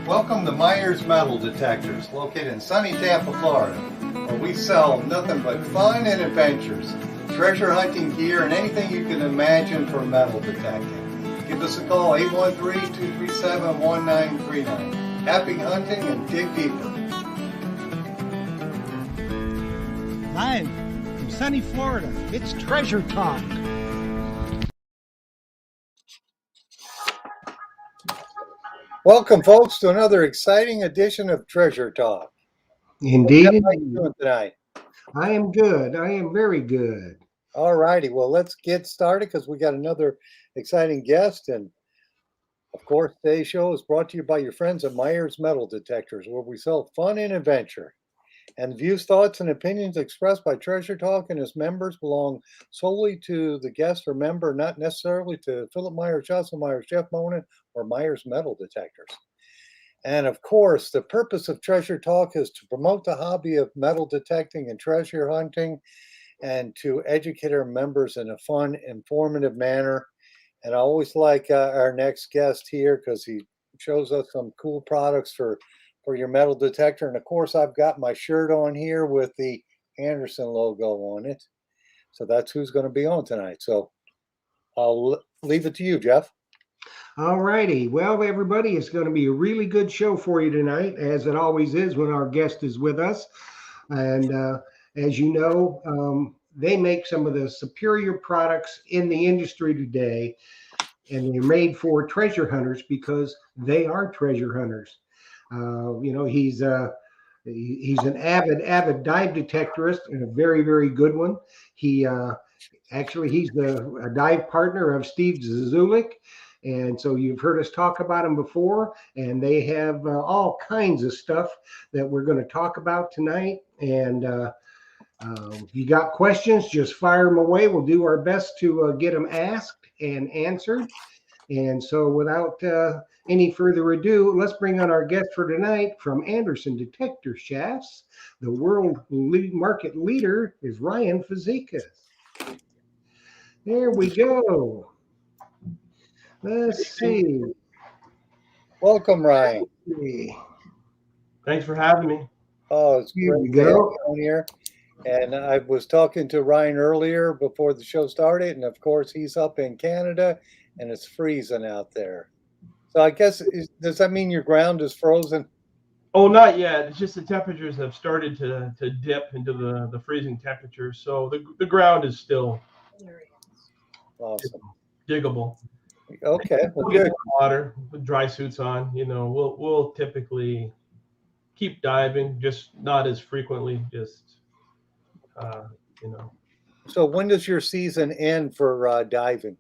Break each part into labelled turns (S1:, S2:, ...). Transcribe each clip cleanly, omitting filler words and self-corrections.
S1: Welcome to Myers Metal Detectors, located in sunny Tampa, Florida, where we sell nothing but fun and adventures, treasure hunting gear, and anything you can imagine for metal detecting. Give us a call, 813-237-1939. Happy hunting and dig deeper.
S2: Live from sunny Florida, it's Treasure Talk.
S1: Welcome, folks, to another exciting edition of Treasure Talk.
S3: Indeed.
S1: How are you doing tonight?
S3: I am good. I am very good.
S1: All righty. Well, let's get started because we got another exciting guest. And of course, today's show is brought to you by your friends at Myers Metal Detectors, where we sell fun and adventure. And the views, thoughts, and opinions expressed by Treasure Talk and its members belong solely to the guest or member, not necessarily to Philip Myers, Jocelyn Myers, Jeff Monin, or Myers Metal Detectors. And of course, the purpose of Treasure Talk is to promote the hobby of metal detecting and treasure hunting and to educate our members in a fun, informative manner. And I always like our next guest here because he shows us some cool products for your metal detector. And of course, I've got my shirt on here with the Anderson logo on it. So that's who's going to be on tonight. So I'll leave it to you, Jeff.
S3: All righty. Well, everybody, it's going to be a really good show for you tonight, as it always is when our guest is with us. And as you know, they make some of the superior products in the industry today. And they're made for treasure hunters because they are treasure hunters. He's an avid dive detectorist and a very, very good one. He's a dive partner of Steve Zulik. And so you've heard us talk about them before, and they have all kinds of stuff that we're going to talk about tonight. And if you got questions, just fire them away. We'll do our best to get them asked and answered. And so without any further ado, let's bring on our guest for tonight from Anderson Detector Shafts. The world market leader is Ryan Fazekas. There we go. Let's see.
S1: Welcome, Ryan.
S4: Thanks for having me.
S1: Oh, it's
S3: Here
S1: great
S3: we
S1: to have
S3: go.
S1: you on here. And I was talking to Ryan earlier before the show started, and of course he's up in Canada, and it's freezing out there. So I guess does that mean your ground is frozen?
S4: Oh, not yet. It's just the temperatures have started to dip into the freezing temperatures, so the ground is still
S1: Awesome.
S4: diggable.
S1: Okay, well,
S4: We'll get
S1: good.
S4: the water with dry suits on. We'll typically keep diving, just not as frequently.
S1: So when does your season end for diving?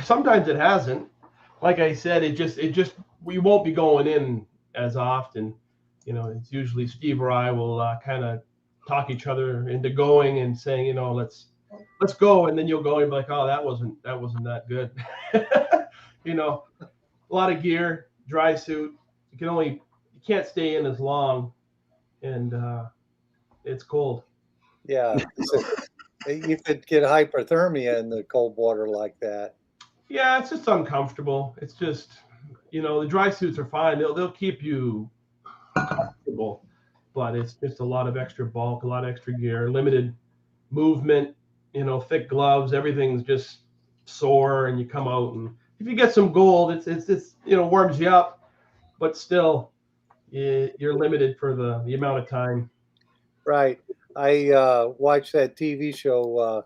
S4: Sometimes it hasn't. Like I said, it just we won't be going in as often. It's usually Steve or I will kind of talk each other into going and saying, let's go, and then you'll go and be like, oh, that wasn't that good. A lot of gear, dry suit. You can't stay in as long, and it's cold.
S1: Yeah, you could get hypothermia in the cold water like that.
S4: Yeah, it's just uncomfortable. It's just, the dry suits are fine. They'll keep you comfortable, but it's just a lot of extra bulk, a lot of extra gear, limited movement, thick gloves, everything's just sore, and you come out, and if you get some gold, it's warms you up, but still you're limited for the amount of time.
S1: Right. I watched that TV show,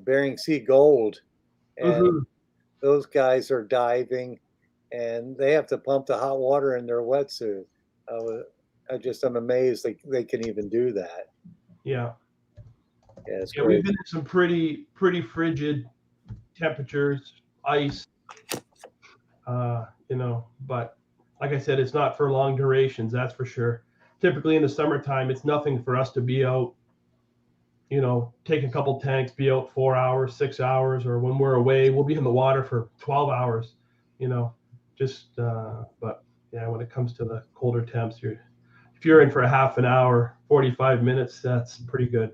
S1: Bering Sea Gold, and those guys are diving, and they have to pump the hot water in their wetsuit. I'm amazed they can even do that.
S4: Yeah.
S1: Yeah, it's
S4: Yeah,
S1: great.
S4: we've been in some pretty frigid temperatures, ice, but like I said, it's not for long durations, that's for sure. Typically in the summertime, it's nothing for us to be out, take a couple tanks, be out 4 hours, 6 hours, or when we're away, we'll be in the water for 12 hours, but yeah, when it comes to the colder temps, if you're in for a half an hour, 45 minutes, that's pretty good.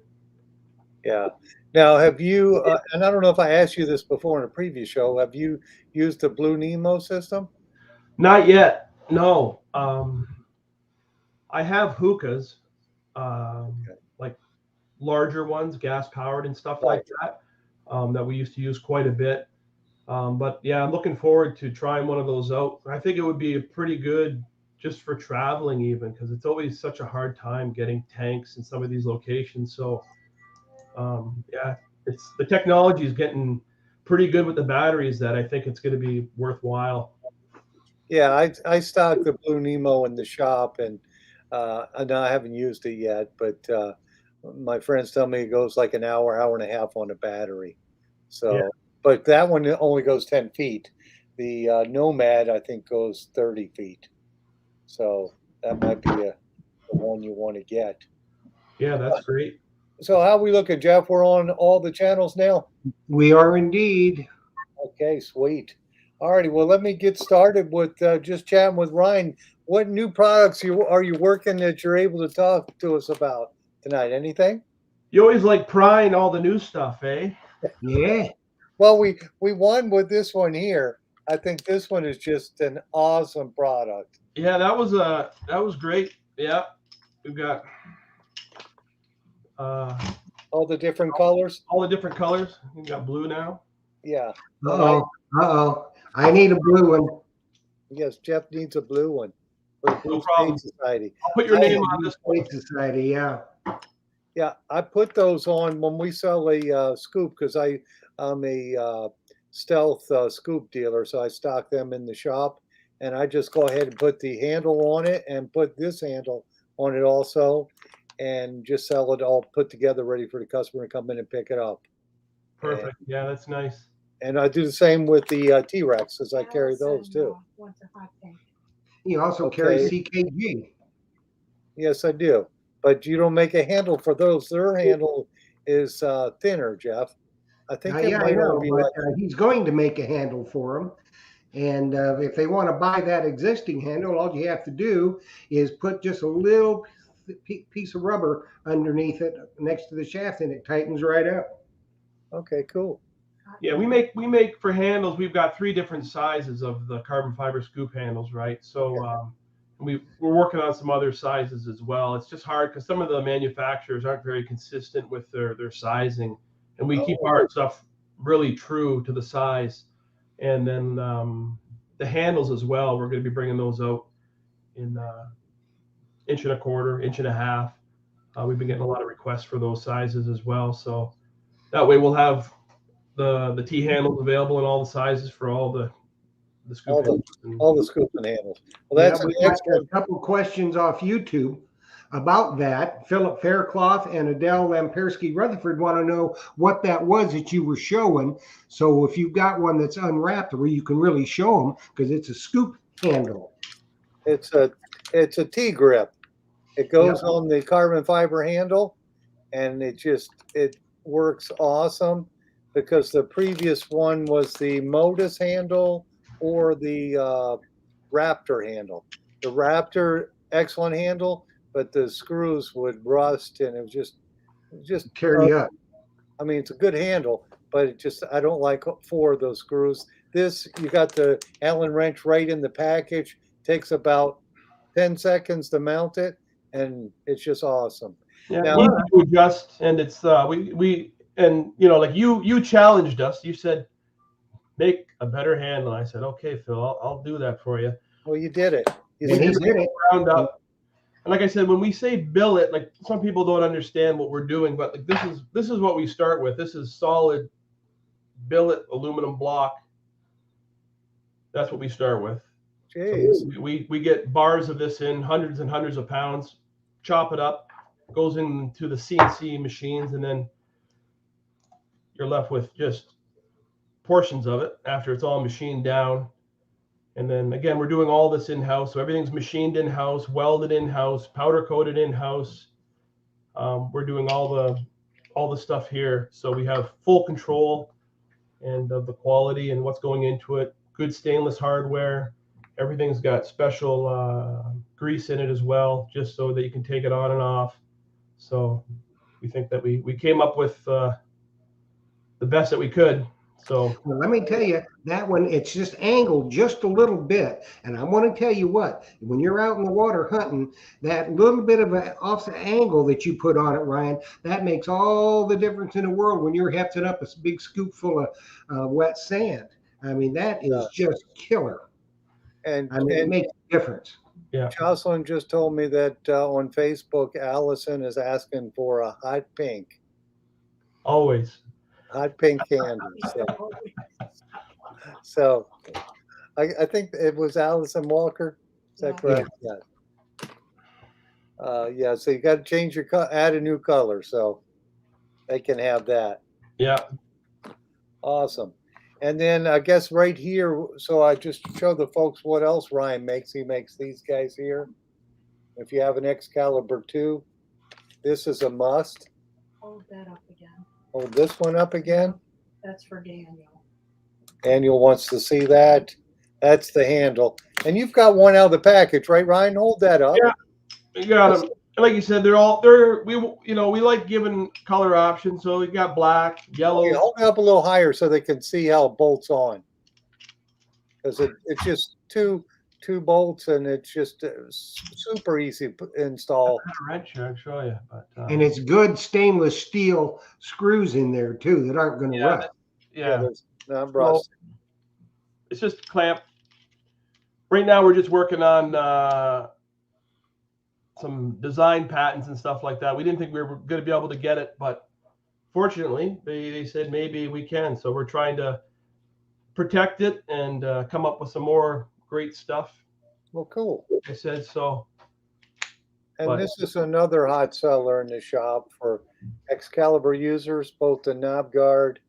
S1: Yeah. Now, have you, and I don't know if I asked you this before in a previous show, have you used the Blue Nemo system?
S4: Not yet. No. I have hookahs,
S1: Okay.
S4: like larger ones, gas powered and stuff
S1: Right.
S4: like that, that we used to use quite a bit. But yeah, I'm looking forward to trying one of those out. I think it would be pretty good just for traveling, even because it's always such a hard time getting tanks in some of these locations. So yeah, it's the technology is getting pretty good with the batteries that I think it's going to be worthwhile.
S1: Yeah, I stock the Blue Nemo in the shop, and I haven't used it yet, but my friends tell me it goes like an hour, hour and a half on a battery.
S4: Yeah,
S1: So, but that one only goes 10 feet. The Nomad, I think, goes 30 feet. So that might be the one you want to get.
S4: yeah, that's great.
S1: So how we looking, Jeff? We're on all the channels now.
S3: We are indeed.
S1: Okay, sweet. All righty. Well, let me get started with just chatting with Ryan. What new products are you working that you're able to talk to us about tonight? Anything?
S4: You always like prying all the new stuff, eh?
S3: Yeah.
S1: Well, we won with this one here. I think this one is just an awesome product.
S4: Yeah, that was great. Yeah, we've got uh,
S1: All the different colors.
S4: all the different colors. We've got blue now.
S1: Yeah. And I
S3: Uh-oh. Uh-oh. I need a blue one.
S1: yes, Jeff needs a blue one for the
S4: No
S1: Blue
S4: problem.
S1: Space Society.
S4: I'll put your
S1: I
S4: name on this one.
S3: Space Society, yeah.
S1: Yeah, I put those on when we sell a scoop because I'm a stealth scoop dealer, so I stock them in the shop, and I just go ahead and put the handle on it and put this handle on it also, and just sell it all put together, ready for the customer to come in and pick it up. And
S4: Perfect. Yeah, that's nice.
S1: and I do the same with the T-Rex as I carry those too.
S3: You also carry
S1: Okay,
S3: CKG.
S1: yes, I do, but you don't make a handle for those. Their handle is thinner, Jeff. I think it
S3: Yeah, I
S1: might only
S3: know,
S1: be
S3: but
S1: like
S3: he's going to make a handle for them. And if they want to buy that existing handle, all you have to do is put just a little piece of rubber underneath it next to the shaft, and it tightens right up.
S1: okay, cool.
S4: Yeah, we make for handles. We've got three different sizes of the carbon fiber scoop handles, right? So we're working on some other sizes as well. It's just hard because some of the manufacturers aren't very consistent with their sizing, and we keep
S1: Oh,
S4: our stuff really true to the size. And then the handles as well. We're going to be bringing those out in inch and a quarter, inch and a half. We've been getting a lot of requests for those sizes as well. So that way we'll have the T handles available in all the sizes for all the scoop
S1: all the
S4: handles. And
S1: all the scooping handles. Well,
S3: Yeah,
S1: that's an
S3: we got a
S1: excellent.
S3: couple questions off YouTube about that. Philip Faircloth and Adele Lampersky Rutherford want to know what that was that you were showing. So if you've got one that's unwrapped where you can really show them, because it's a scoop handle.
S1: It's a T grip. It
S3: Yep.
S1: goes on the carbon fiber handle, and it works awesome because the previous one was the Modus handle or the Raptor handle. The Raptor, excellent handle, but the screws would rust, and it was just
S3: Carry up.
S1: I mean, it's a good handle, but I don't like four of those screws. This, you got the Allen wrench right in the package. Takes about 10 seconds to mount it, and it's just awesome.
S4: yeah,
S1: Now,
S4: easy to adjust. And it's we and like you challenged us. You said make a better handle. I said okay, Phil, I'll do that for you.
S1: well, you did it. You
S3: And
S4: We
S3: he
S1: see,
S4: did
S3: did
S4: it
S3: it.
S4: ground up. And like I said, when we say billet, like some people don't understand what we're doing, but like this is what we start with. This is solid billet aluminum block. That's what we start with. So
S1: geez,
S4: we get bars of this in hundreds and hundreds of pounds, chop it up, goes into the CNC machines, and then you're left with just portions of it after it's all machined down. And then again, we're doing all this in house, so everything's machined in house, welded in house, powder coated in house. We're doing all the stuff here, so we have full control and of the quality and what's going into it. Good stainless hardware. Everything's got special grease in it as well, just so that you can take it on and off. So we think that we came up with the best that we could. So
S3: Well, let me tell you, that one, it's just angled just a little bit. And I want to tell you what, when you're out in the water hunting, that little bit of an offset angle that you put on it, Ryan, that makes all the difference in the world when you're hefting up a big scoop full of wet sand. I mean, that is just killer.
S1: And
S3: I mean, it makes a difference.
S4: yeah,
S1: Jocelyn just told me that on Facebook, Allison is asking for a hot pink candle. So I think it was Allison Walker. Is that correct? Yeah. Yeah. So you got to change your add a new color, so they can have that.
S4: yeah.
S1: Awesome. And then I guess right here, so I just show the folks what else Ryan makes. He makes these guys here. If you have an Excalibur 2, this is a must.
S5: Hold that up again.
S1: Hold this one up again.
S5: That's for Daniel.
S1: Daniel wants to see that. That's the handle. And you've got one out of the package, right, Ryan? Hold that up.
S4: Yeah, you got them. Like you said, we like giving color options. So we got black, yellow.
S1: Okay, hold it up a little higher so they can see how it bolts on. Because it's just two bolts, and it's just super easy to install.
S4: I have a wrench here, I'll show you. But,
S3: And it's good stainless steel screws in there too that aren't going to rust.
S1: Yeah, there's not rust.
S4: It's just a clamp. Right now, we're just working on some design patents and stuff like that. We didn't think we were going to be able to get it, but fortunately, they said maybe we can. So we're trying to protect it and come up with some more great stuff.
S1: Well, cool.
S4: I said so.
S1: And this is another hot seller in the shop for Excalibur users, both the knob guard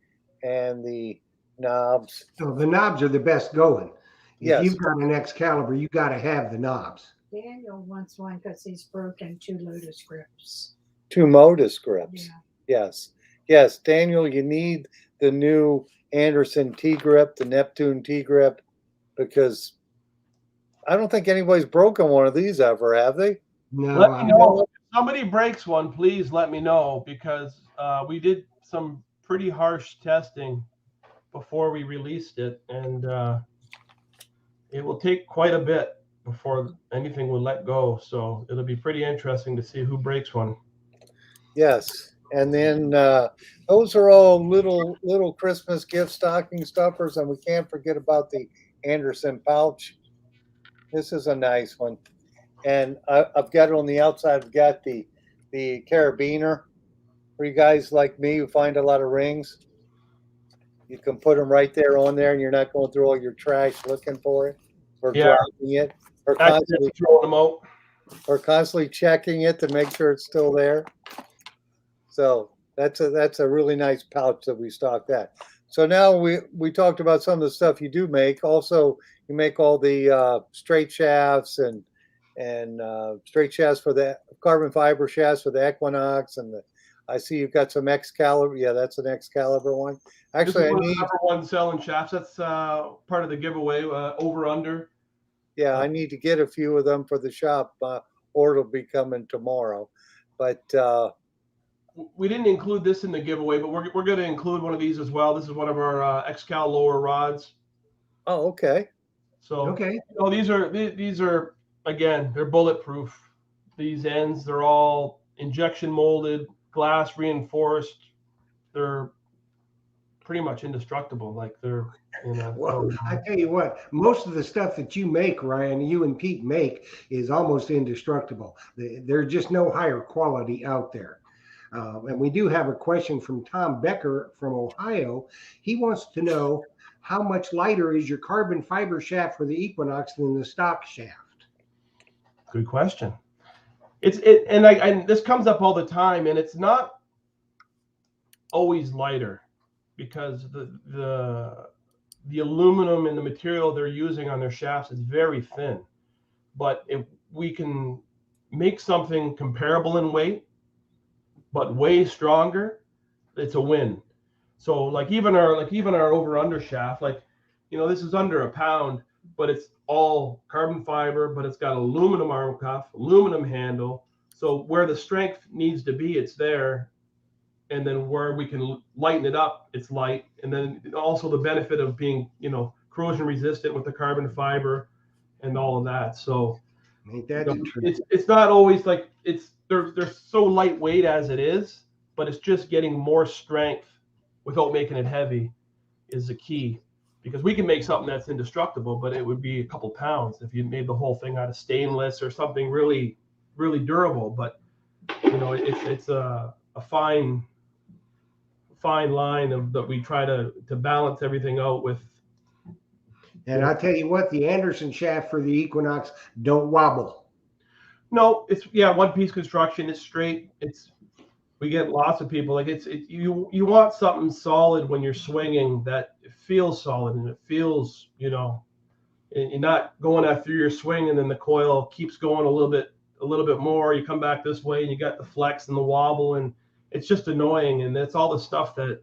S1: and the knobs.
S3: So the knobs are the best going.
S1: Yes.
S3: If you've got an Excalibur, you got to have the knobs.
S5: Daniel wants one because he's broken 2 Lotus grips.
S1: 2 Modus grips.
S5: Yeah.
S1: Yes, Daniel, you need the new Anderson T-grip, the Neptune T-grip, because I don't think anybody's broken one of these ever, have they?
S3: No,
S4: Let me know. If somebody breaks one, please let me know, because we did some pretty harsh testing before we released it, and it will take quite a bit before anything will let go. So it'll be pretty interesting to see who breaks one.
S1: Yes. And then those are all little Christmas gift stocking stuffers, and we can't forget about the Anderson pouch. This is a nice one. And I've got it on the outside. I've got the carabiner for you guys like me who find a lot of rings. You can put them right there on there, and you're not going through all your trash looking for it or dropping it or constantly
S4: throwing them out.
S1: Or constantly checking it to make sure it's still there. So that's a really nice pouch that we stocked that. So now we talked about some of the stuff you do make. Also, you make all the straight shafts and straight shafts for the carbon fiber shafts for the Equinox, and I see you've got some Excalibur. Yeah, that's an Excalibur one. Actually, I need
S4: one selling shafts. That's part of the giveaway. Over under.
S1: Yeah, I need to get a few of them for the shop, or it'll be coming tomorrow. But
S4: we didn't include this in the giveaway, but we're going to include one of these as well. This is one of our Excal lower rods.
S1: Oh, okay.
S4: So
S3: okay.
S4: These are again, they're bulletproof. These ends, they're all injection molded, glass reinforced. They're pretty much indestructible. Like they're,
S3: Well, I tell you what, most of the stuff that you make, Ryan, you and Pete make, is almost indestructible. There's just no higher quality out there. And we do have a question from Tom Becker from Ohio. He wants to know, how much lighter is your carbon fiber shaft for the Equinox than the stock shaft?
S4: Good question. And this comes up all the time, and it's not always lighter, because the aluminum and the material they're using on their shafts is very thin. But if we can make something comparable in weight, but way stronger, it's a win. So like even our over under shaft, this is under a pound, but it's all carbon fiber, but it's got aluminum arm cuff, aluminum handle. So where the strength needs to be, it's there. and then where we can lighten it up, it's light. And then also the benefit of being, corrosion resistant with the carbon fiber and all of that. So
S3: Ain't that the truth?
S4: it's not always like they're so lightweight as it is, but it's just getting more strength without making it heavy is the key. Because we can make something that's indestructible, but it would be a couple pounds if you made the whole thing out of stainless or something really, really durable. But it's a fine line that we try to balance everything out with.
S3: And I tell you what, the Anderson shaft for the Equinox don't wobble.
S4: No, it's one piece construction. It's straight. We get lots of people like you want something solid when you're swinging that it feels solid and it feels, and you're not going after your swing and then the coil keeps going a little bit more. You come back this way and you got the flex and the wobble, and it's just annoying. And that's all the stuff that,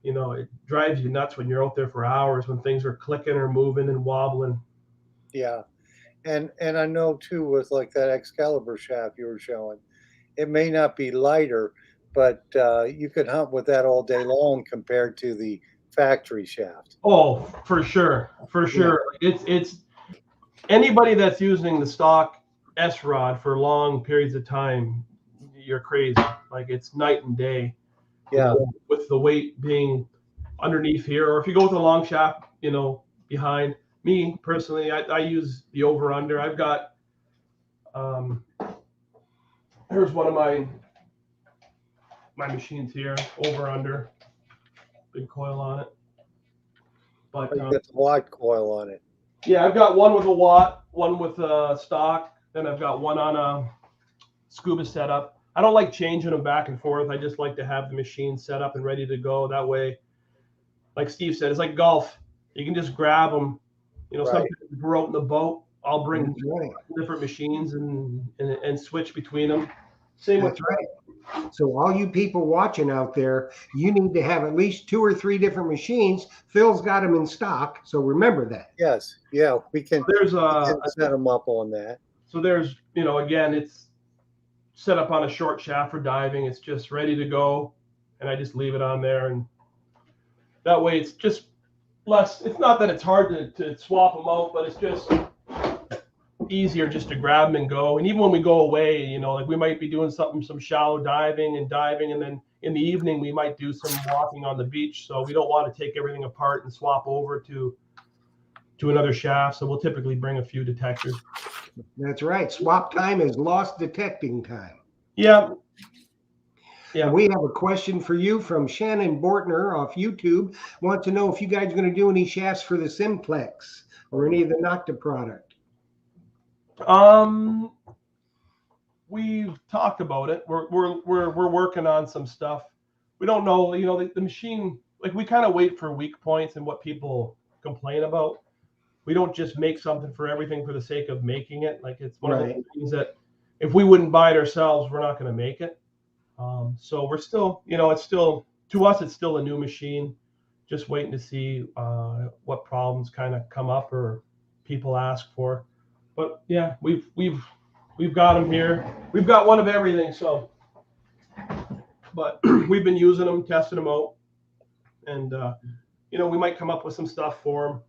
S4: it drives you nuts when you're out there for hours when things are clicking or moving and wobbling.
S1: Yeah. And I know too, with like that Excalibur shaft you were showing, it may not be lighter, but you could hunt with that all day long compared to the factory shaft.
S4: Oh, for sure. It's anybody that's using the stock S rod for long periods of time, you're crazy. Like it's night and day.
S1: Yeah.
S4: With the weight being underneath here, or if you go with a long shaft, behind. Me personally, I use the over under. I've got here's one of my machines here, over under, big coil on it. But
S1: You get the watt coil on it.
S4: yeah, I've got one with a watt, one with a stock, then I've got one on a scuba setup. I don't like changing them back and forth. I just like to have the machine set up and ready to go. That way, like Steve said, it's like golf. You can just grab them.
S1: Right.
S4: Sometimes we're out in the boat. I'll bring
S3: Right.
S4: different machines and switch between them. Same with
S3: That's right. So all you people watching out there, you need to have at least 2 or 3 different machines. Phil's got them in stock, so remember that.
S1: Yes. Yeah, we can
S4: There's
S1: set them up on that.
S4: So there's, again, it's set up on a short shaft for diving. It's just ready to go, and I just leave it on there, and that way it's just less. It's not that it's hard to swap them out, but it's just easier just to grab them and go. And even when we go away, like we might be doing some shallow diving, and then in the evening we might do some walking on the beach. So we don't want to take everything apart and swap over to another shaft. So we'll typically bring a few detectors.
S3: That's right. Swap time is lost detecting time.
S4: Yeah.
S3: And we have a question for you from Shannon Bortner off YouTube. Want to know if you guys are going to do any shafts for the Simplex or any of the Nocta product.
S4: We've talked about it. We're working on some stuff. We don't know, the machine, like we kind of wait for weak points and what people complain about. We don't just make something for everything for the sake of making it. Like it's one of those things that if we wouldn't buy it ourselves, we're not going to make it. So we're still, it's still, to us, it's still a new machine, just waiting to see what problems kind of come up or people ask for. But yeah, we've got them here. We've got one of everything. So, but we've been using them, testing them out, and we might come up with some stuff for them.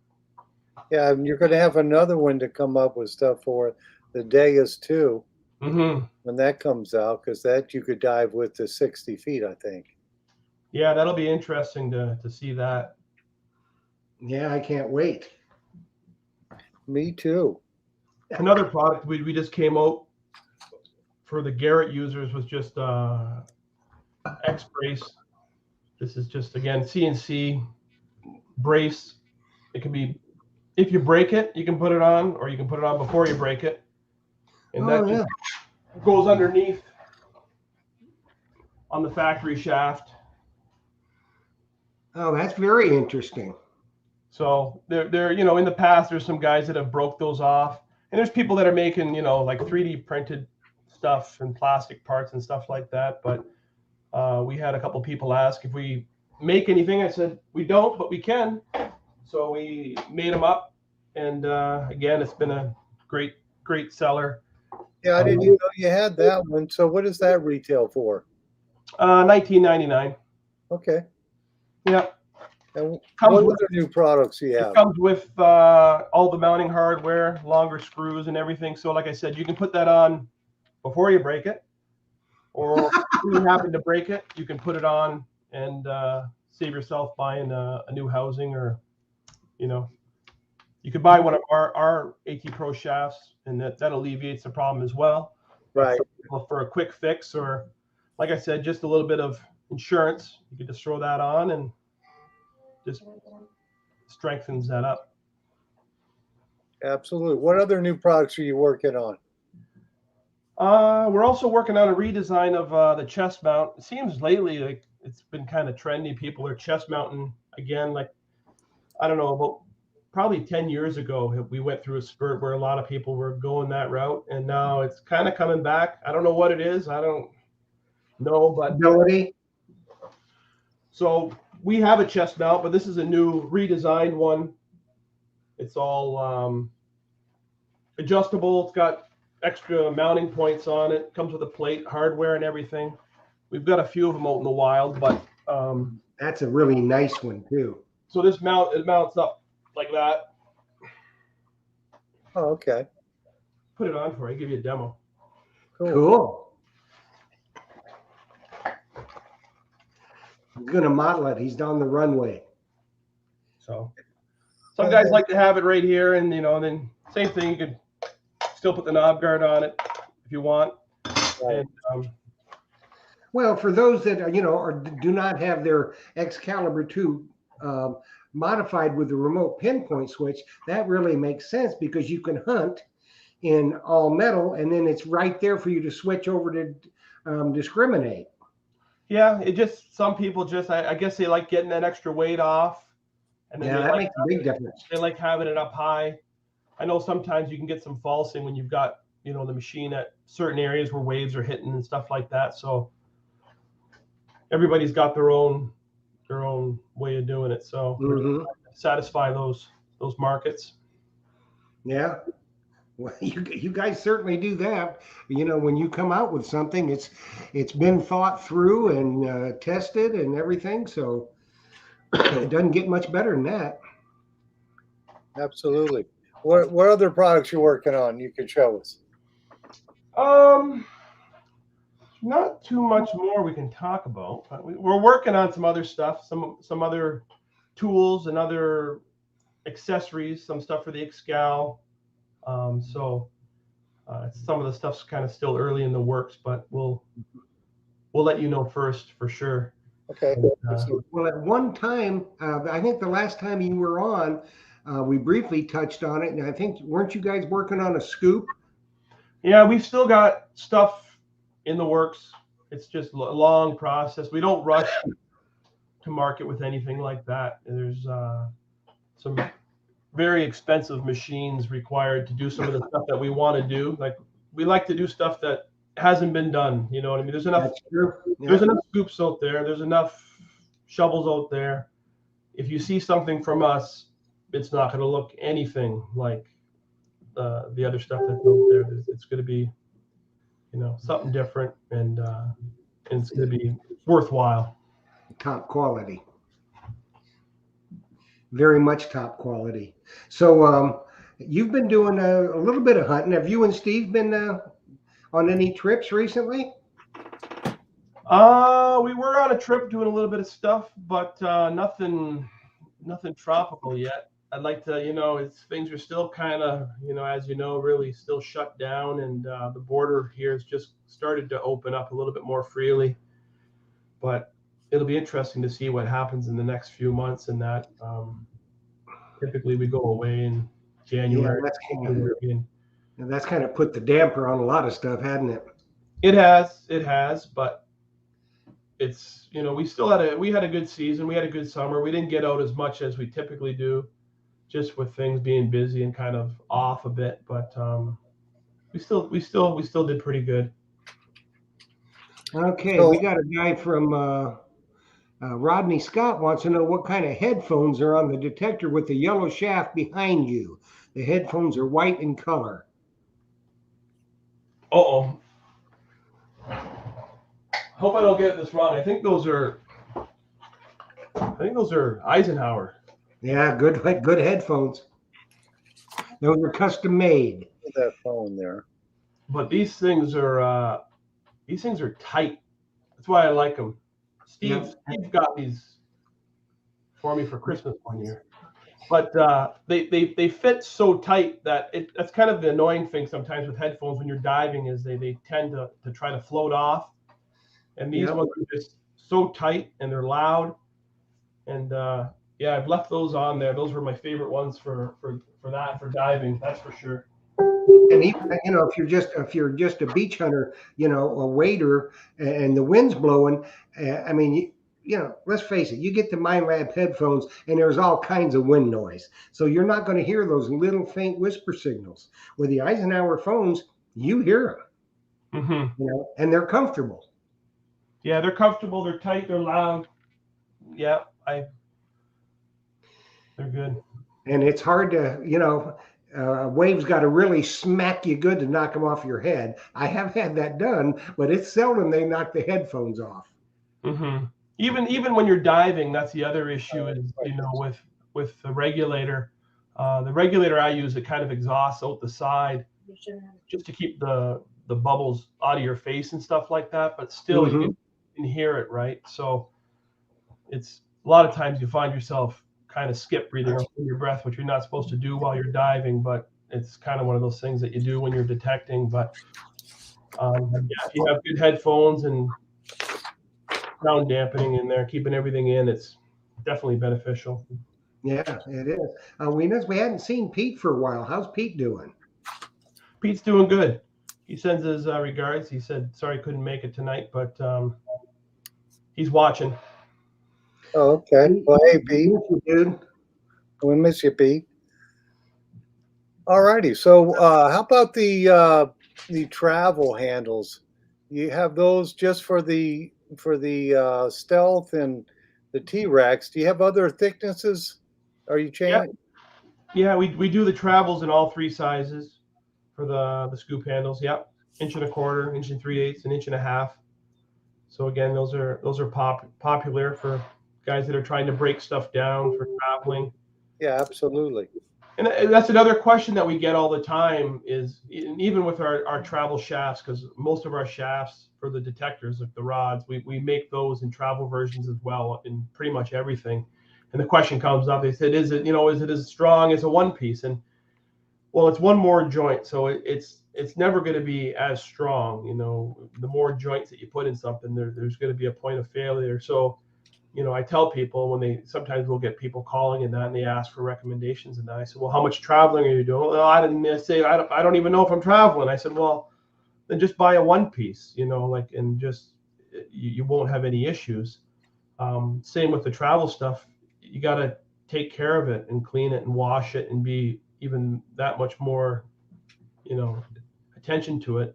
S1: Yeah, and you're going to have another one to come up with stuff for the Degas too.
S4: Mm-hmm.
S1: When that comes out, because that you could dive with to 60 feet, I think.
S4: Yeah, that'll be interesting to see that.
S3: Yeah, I can't wait.
S1: Me too.
S4: Another product we just came out for the Garrett users was just X brace. This is just, again, CNC brace. It can be, if you break it, you can put it on, or you can put it on before you break it. And that just goes underneath on the factory shaft.
S3: Oh, that's very interesting.
S4: So there, in the past, there's some guys that have broke those off, and there's people that are making, like 3D printed stuff and plastic parts and stuff like that. But we had a couple people ask if we make anything. I said we don't, but we can. So we made them up, and again, it's been a great seller.
S1: Yeah, I didn't even know you had that one. So what does that retail for?
S4: $19.99.
S1: Okay.
S4: Yeah.
S1: And
S4: Comes
S1: what
S4: with,
S1: other new products do you
S4: it
S1: have?
S4: comes with all the mounting hardware, longer screws and everything. So like I said, you can put that on before you break it, or if you happen to break it, you can put it on and save yourself buying a new housing, or you could buy one of our AT Pro shafts, and that alleviates the problem as well. But
S1: Right.
S4: for a quick fix, or like I said, just a little bit of insurance, you could just throw that on and just strengthens that up.
S1: Absolutely. What other new products are you working on?
S4: We're also working on a redesign of the chest mount. It seems lately like it's been kind of trendy. People are chest mounting again. Like, I don't know, about probably 10 years ago, we went through a spurt where a lot of people were going that route, and now it's kind of coming back. I don't know what it is. I don't know, but
S3: Ability.
S4: so we have a chest mount, but this is a new redesigned one. It's all adjustable. It's got extra mounting points on it. Comes with a plate, hardware, and everything. We've got a few of them out in the wild, but
S3: That's a really nice one too.
S4: so this mount, it mounts up like that.
S1: Oh, okay.
S4: Put it on for you. Give you a demo.
S3: Cool. I'm gonna model it. He's down the runway.
S4: So some guys like to have it right here, and then same thing. You could still put the knob guard on it if you want.
S1: Right.
S4: And
S3: Well, for those that or do not have their Excalibur 2 modified with the remote pinpoint switch, that really makes sense because you can hunt in all metal, and then it's right there for you to switch over to discriminate.
S4: yeah, it just some people just I guess they like getting that extra weight off, and then
S3: Yeah,
S4: they
S3: that
S4: like
S3: makes a big difference.
S4: they like having it up high. I know sometimes you can get some falsing when you've got the machine at certain areas where waves are hitting and stuff like that. So everybody's got their own way of doing it. So we're
S3: Mhm.
S4: trying to satisfy those markets.
S3: Yeah. Well, you guys certainly do that. When you come out with something, it's been thought through and tested and everything. So it doesn't get much better than that.
S1: Absolutely. What other products you working on you could show us?
S4: Not too much more we can talk about. But we're working on some other stuff, some other tools and other accessories, some stuff for the Excal. So some of the stuff's kind of still early in the works, but we'll let you know first for sure.
S1: Okay.
S3: Well, at one time, I think the last time you were on, we briefly touched on it, and I think weren't you guys working on a scoop?
S4: Yeah, we've still got stuff in the works. It's just a long process. We don't rush to market with anything like that. There's some very expensive machines required to do some of the stuff that we want to do. Like, we like to do stuff that hasn't been done. You know what I mean? There's enough.
S3: That's true.
S4: There's enough scoops out there. There's enough shovels out there. If you see something from us, it's not going to look anything like the other stuff that's out there. It's going to be, something different, and it's going to be worthwhile.
S3: Top quality. Very much top quality. So you've been doing a little bit of hunting. Have you and Steve been on any trips recently?
S4: We were on a trip doing a little bit of stuff, but nothing tropical yet. I'd like to, things are still kind of, as really still shut down, and the border here has just started to open up a little bit more freely. But it'll be interesting to see what happens in the next few months. And that typically we go away in January.
S3: Yeah, that's kind of put the damper on a lot of stuff, hadn't it?
S4: It has, but it's we had a good season. We had a good summer. We didn't get out as much as we typically do, just with things being busy and kind of off a bit. But we still did pretty good.
S3: Okay,
S1: So-
S3: we got a guy from Rodney Scott wants to know what kind of headphones are on the detector with the yellow shaft behind you. The headphones are white in color.
S4: hope I don't get this wrong. I think those are Eisenhower.
S3: Yeah, good headphones. Those are custom made.
S1: Put that phone there.
S4: But these things are tight. That's why I like them. Steve got these for me for Christmas one year. But they fit so tight that that's kind of the annoying thing sometimes with headphones when you're diving is they tend to try to float off. And these ones are just so tight and they're loud. And yeah, I've left those on there. Those were my favorite ones for diving. That's for sure.
S3: And even, if you're just a beach hunter, a wader, and the wind's blowing, I mean, let's face it, you get the MindLab headphones and there's all kinds of wind noise. So you're not going to hear those little faint whisper signals. With the Eisenhower phones, you hear them,
S4: Mm-hmm.
S3: and they're comfortable.
S4: Yeah, they're comfortable. They're tight. They're loud. Yeah, they're good.
S3: And it's hard to, waves got to really smack you good to knock them off your head. I have had that done, but it's seldom they knock the headphones off.
S4: Mm-hmm. Even when you're diving, that's the other issue is with the regulator. The regulator I use, it kind of exhausts out the side just to keep the bubbles out of your face and stuff like that. But still, you can hear it, right? So it's a lot of times you find yourself kind of skip breathing under your breath, which you're not supposed to do while you're diving, but it's kind of one of those things that you do when you're detecting. But if you have good headphones and sound dampening in there, keeping everything in, it's definitely beneficial.
S3: Yeah, it is. We hadn't seen Pete for a while. How's Pete doing?
S4: Pete's doing good. He sends his regards. He said, sorry, couldn't make it tonight, but he's watching.
S1: Oh, okay. Well, hey, Pete.
S3: Dude.
S1: We miss you, Pete. All righty. So how about the travel handles? You have those just for the stealth and the T-Rex. Do you have other thicknesses? Are you changing?
S4: Yeah, we do the travels in all three sizes for the scoop handles. Yep, 1.25 inches, 1 3/8, 1.5 inches. So again, those are popular for guys that are trying to break stuff down for traveling.
S1: Yeah, absolutely.
S4: And that's another question that we get all the time is even with our travel shafts, because most of our shafts for the detectors, like the rods, we make those in travel versions as well in pretty much everything. And the question comes up, they said, is it as strong as a one piece? And well, it's one more joint, so it's never going to be as strong. The more joints that you put in something, there's going to be a point of failure. So I tell people when sometimes we'll get people calling and they ask for recommendations, and I said, well, how much traveling are you doing? Well, I don't even know if I'm traveling. I said, well, then just buy a one piece, and just you won't have any issues. Same with the travel stuff. You got to take care of it and clean it and wash it and be even that much more, attention to it,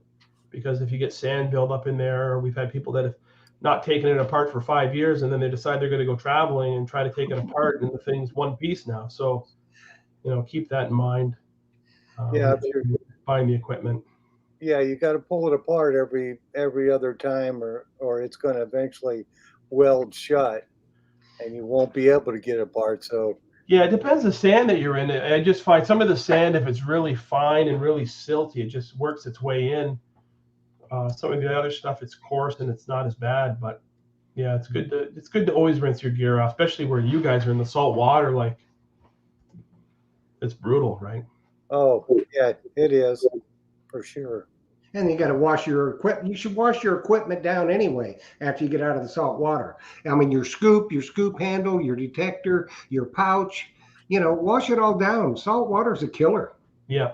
S4: because if you get sand build up in there, or we've had people that have not taken it apart for 5 years and then they decide they're going to go traveling and try to take it apart and the thing's one piece now. So, keep that in mind.
S1: Yeah,
S4: buying the equipment.
S1: Yeah, you got to pull it apart every other time, or it's going to eventually weld shut, and you won't be able to get it apart. So
S4: yeah, it depends the sand that you're in. I just find some of the sand, if it's really fine and really silty, it just works its way in. Some of the other stuff, it's coarse and it's not as bad. But yeah, it's good to always rinse your gear off, especially where you guys are in the salt water. Like, it's brutal, right?
S1: Oh yeah, it is for sure.
S3: And you got to wash your equipment. You should wash your equipment down anyway after you get out of the salt water. I mean, your scoop handle, your detector, your pouch, wash it all down. Salt water's a killer.
S4: Yeah.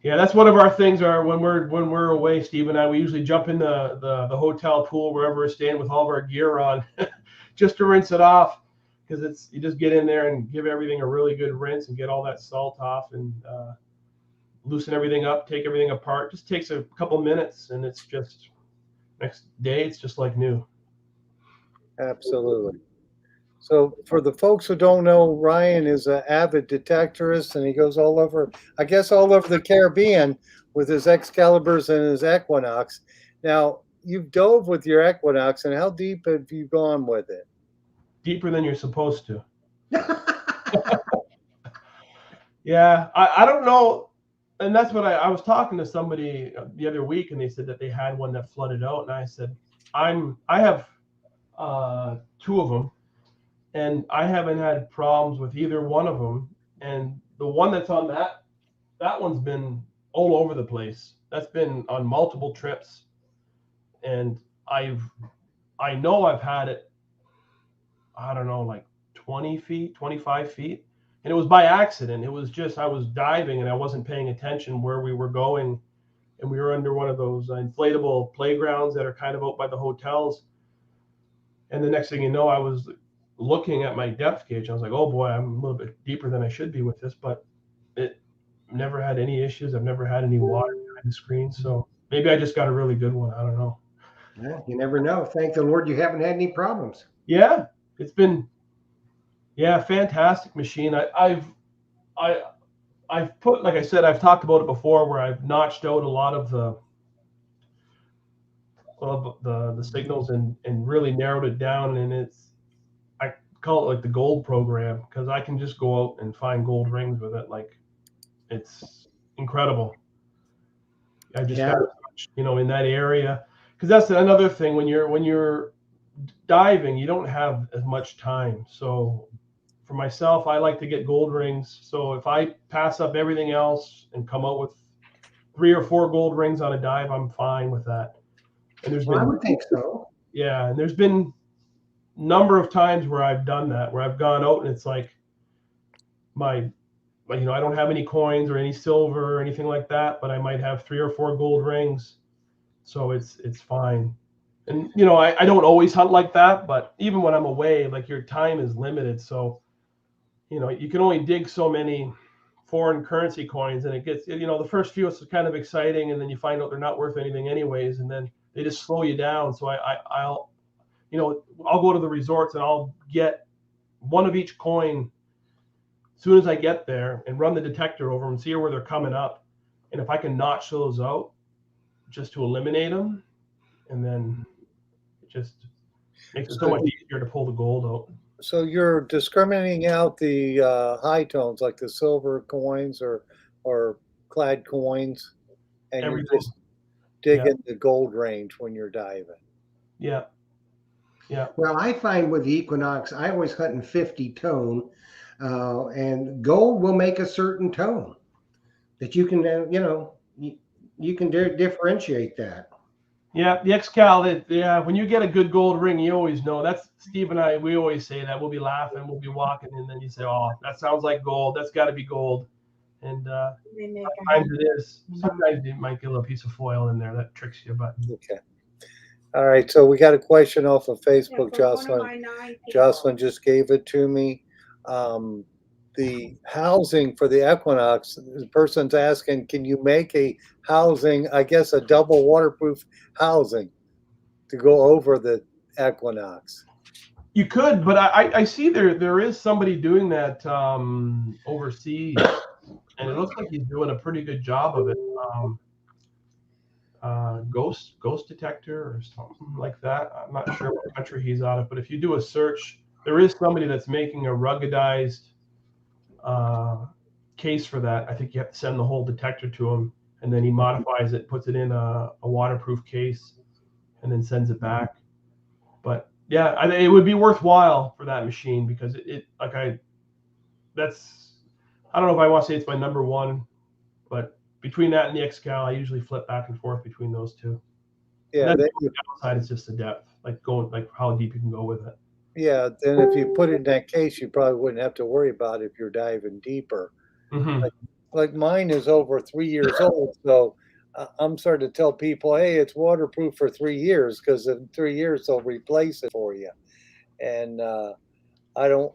S4: That's one of our things. When we're away, Steve and I, we usually jump in the hotel pool wherever we're staying with all of our gear on, just to rinse it off, because you just get in there and give everything a really good rinse and get all that salt off and loosen everything up, take everything apart. Just takes a couple minutes, and it's just next day it's just like new.
S1: Absolutely. So for the folks who don't know, Ryan is an avid detectorist, and he goes all over the Caribbean with his Excaliburs and his Equinox. Now, you've dove with your Equinox, and how deep have you gone with it?
S4: Deeper than you're supposed to. Yeah, I don't know. And that's what I was talking to somebody the other week, and they said that they had one that flooded out. And I said, I have two of them, and I haven't had problems with either one of them. And the one that's on that one's been all over the place. That's been on multiple trips, and I know I've had it, I don't know, like 20 feet, 25 feet. And it was by accident. It was just, I was diving and I wasn't paying attention where we were going. And we were under one of those inflatable playgrounds that are kind of out by the hotels. And the next thing you know, I was looking at my depth gauge. I was like, oh boy, I'm a little bit deeper than I should be with this, but it never had any issues. I've never had any water behind the screen. So maybe I just got a really good one. I don't know.
S3: Yeah, you never know. Thank the Lord you haven't had any problems.
S4: Yeah, it's been, fantastic machine. I've put, like I said, I've talked about it before, where I've notched out a lot of the signals and really narrowed it down. And I call it like the gold program, because I can just go out and find gold rings with it. Like, it's incredible. I just got, in that area, because that's another thing. When you're diving, you don't have as much time. So for myself, I like to get gold rings. So if I pass up everything else and come out with 3 or 4 gold rings on a dive, I'm fine with that. And
S3: I would think so.
S4: Yeah, and there's been a number of times where I've done that, where I've gone out and it's like I don't have any coins or any silver or anything like that, but I might have 3 or 4 gold rings. So it's fine. And I don't always hunt like that, but even when I'm away, like, your time is limited. So you can only dig so many foreign currency coins, and it gets, the first few is kind of exciting, and then you find out they're not worth anything anyways, and then they just slow you down. So I'll go to the resorts and I'll get one of each coin as soon as I get there and run the detector over them and see where they're coming up. And if I can notch those out just to eliminate them, and then it just makes it so much easier to pull the gold out.
S1: So you're discriminating out the high tones, like the silver coins or clad coins, and
S4: Everything.
S1: you're just digging the gold range when you're diving.
S4: Yeah. Yeah.
S3: Well, I find with the Equinox, I always hunt in 50 tone, and gold will make a certain tone that you can, you can differentiate that.
S4: Yeah, the Excal, when you get a good gold ring, you always know. That's Steve and I, we always say that. We'll be laughing, we'll be walking, and then you say, oh, that sounds like gold. That's got to be gold. And sometimes it is. Sometimes you might get a little piece of foil in there that tricks you, but.
S1: Okay. All right. So we got a question off of Facebook, Jocelyn. Jocelyn just gave it to me. The housing for the Equinox, the person's asking, can you make a housing, I guess a double waterproof housing to go over the Equinox?
S4: You could, but I see there is somebody doing that overseas, and it looks like he's doing a pretty good job of it. Ghost Detector or something like that. I'm not sure what country he's out of, but if you do a search, there is somebody that's making a ruggedized case for that. I think you have to send the whole detector to him, and then he modifies it, puts it in a waterproof case, and then sends it back. But yeah, it would be worthwhile for that machine, because I don't know if I want to say it's my number one, but between that and the Excal, I usually flip back and forth between those two.
S1: Yeah,
S4: the downside is just the depth, like how deep you can go with it.
S1: Yeah, then if you put it in that case, you probably wouldn't have to worry about it if you're diving deeper.
S4: Mm-hmm.
S1: Like mine is over 3 years old, so I'm starting to tell people, hey, it's waterproof for 3 years, because in 3 years they'll replace it for you. And I don't.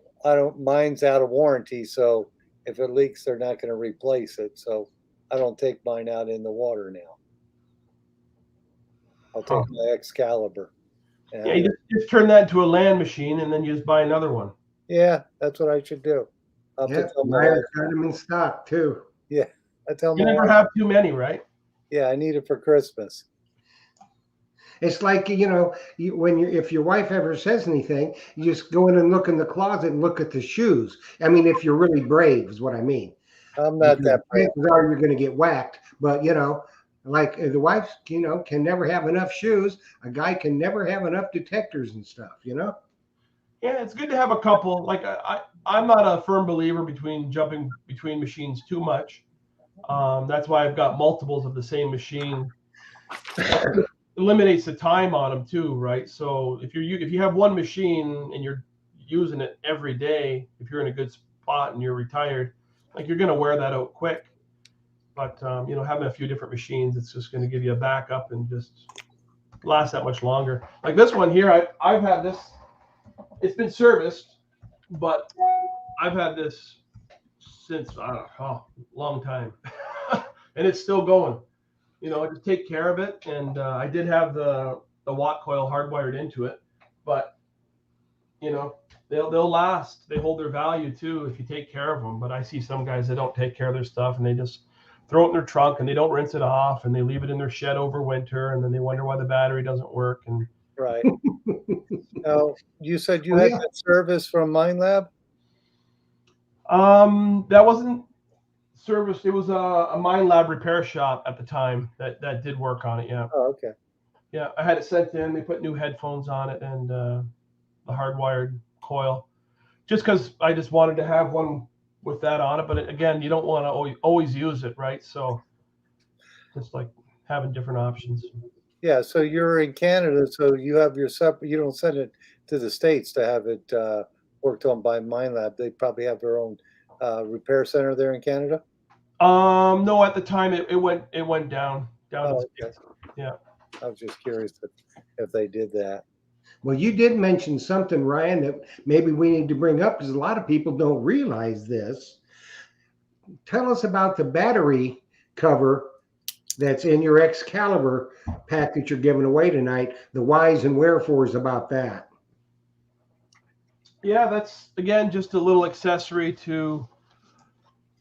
S1: Mine's out of warranty, so if it leaks, they're not going to replace it. So I don't take mine out in the water now. I'll take my Excalibur.
S4: Yeah, you just turn that into a land machine, and then you just buy another one.
S1: Yeah, that's what I should do.
S3: Yeah, Myers got them in stock too.
S1: Yeah, I tell
S4: you never have too many, right?
S1: Yeah, I need it for Christmas.
S3: It's like, if your wife ever says anything, you just go in and look in the closet and look at the shoes. I mean, if you're really brave, is what I mean.
S1: I'm not
S3: Because
S1: that brave.
S3: chances are you're going to get whacked. But, like the wife, can never have enough shoes. A guy can never have enough detectors and stuff,
S4: Yeah, it's good to have a couple. Like I'm not a firm believer between jumping between machines too much. That's why I've got multiples of the same machine. Eliminates the time on them too, right? So if you have one machine and you're using it every day, if you're in a good spot and you're retired, like you're going to wear that out quick. But having a few different machines, it's just going to give you a backup and just last that much longer. Like this one here, I've had this. It's been serviced, but I've had this since a long time, and it's still going. I just take care of it, and I did have the watt coil hardwired into it, but they'll last. They hold their value too if you take care of them. But I see some guys that don't take care of their stuff, and they just throw it in their trunk, and they don't rinse it off, and they leave it in their shed over winter, and then they wonder why the battery doesn't work. And
S1: Right. Now, you said you
S3: Oh,
S1: had
S3: yeah.
S1: that service from MindLab?
S4: that wasn't serviced. It was a MindLab repair shop at the time that did work on it. Yeah.
S1: Oh, okay.
S4: Yeah, I had it sent in. They put new headphones on it and the hardwired coil, just because I just wanted to have one with that on it. But again, you don't want to always use it, right? So just like having different options.
S1: Yeah, so you're in Canada, so you have your separate. You don't send it to the States to have it worked on by MindLab. They probably have their own repair center there in Canada.
S4: No, at the time it went down to
S1: Oh,
S4: the
S1: okay.
S4: States. Yeah.
S1: I was just curious if they did that.
S3: Well, you did mention something, Ryan, that maybe we need to bring up because a lot of people don't realize this. Tell us about the battery cover that's in your Excalibur pack that you're giving away tonight, the whys and wherefores about that.
S4: Yeah, that's again just a little accessory to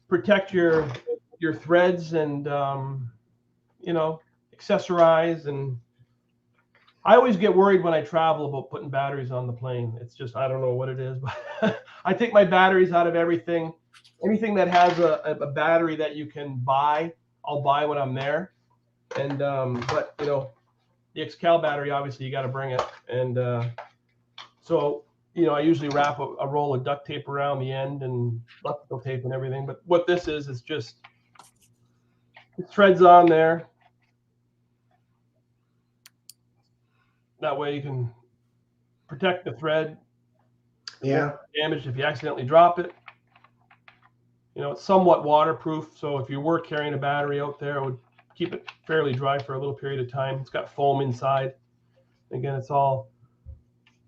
S4: protect your threads and accessorize. And I always get worried when I travel about putting batteries on the plane. It's just I don't know what it is, but I take my batteries out of everything. Anything that has a battery that you can buy, I'll buy when I'm there. And but the Excal battery, obviously you got to bring it. And so I usually wrap a roll of duct tape around the end and electrical tape and everything. But what this is just it threads on there. That way you can protect the thread.
S3: Yeah.
S4: Damaged if you accidentally drop it. It's somewhat waterproof, so if you were carrying a battery out there, it would keep it fairly dry for a little period of time. It's got foam inside. Again, it's all,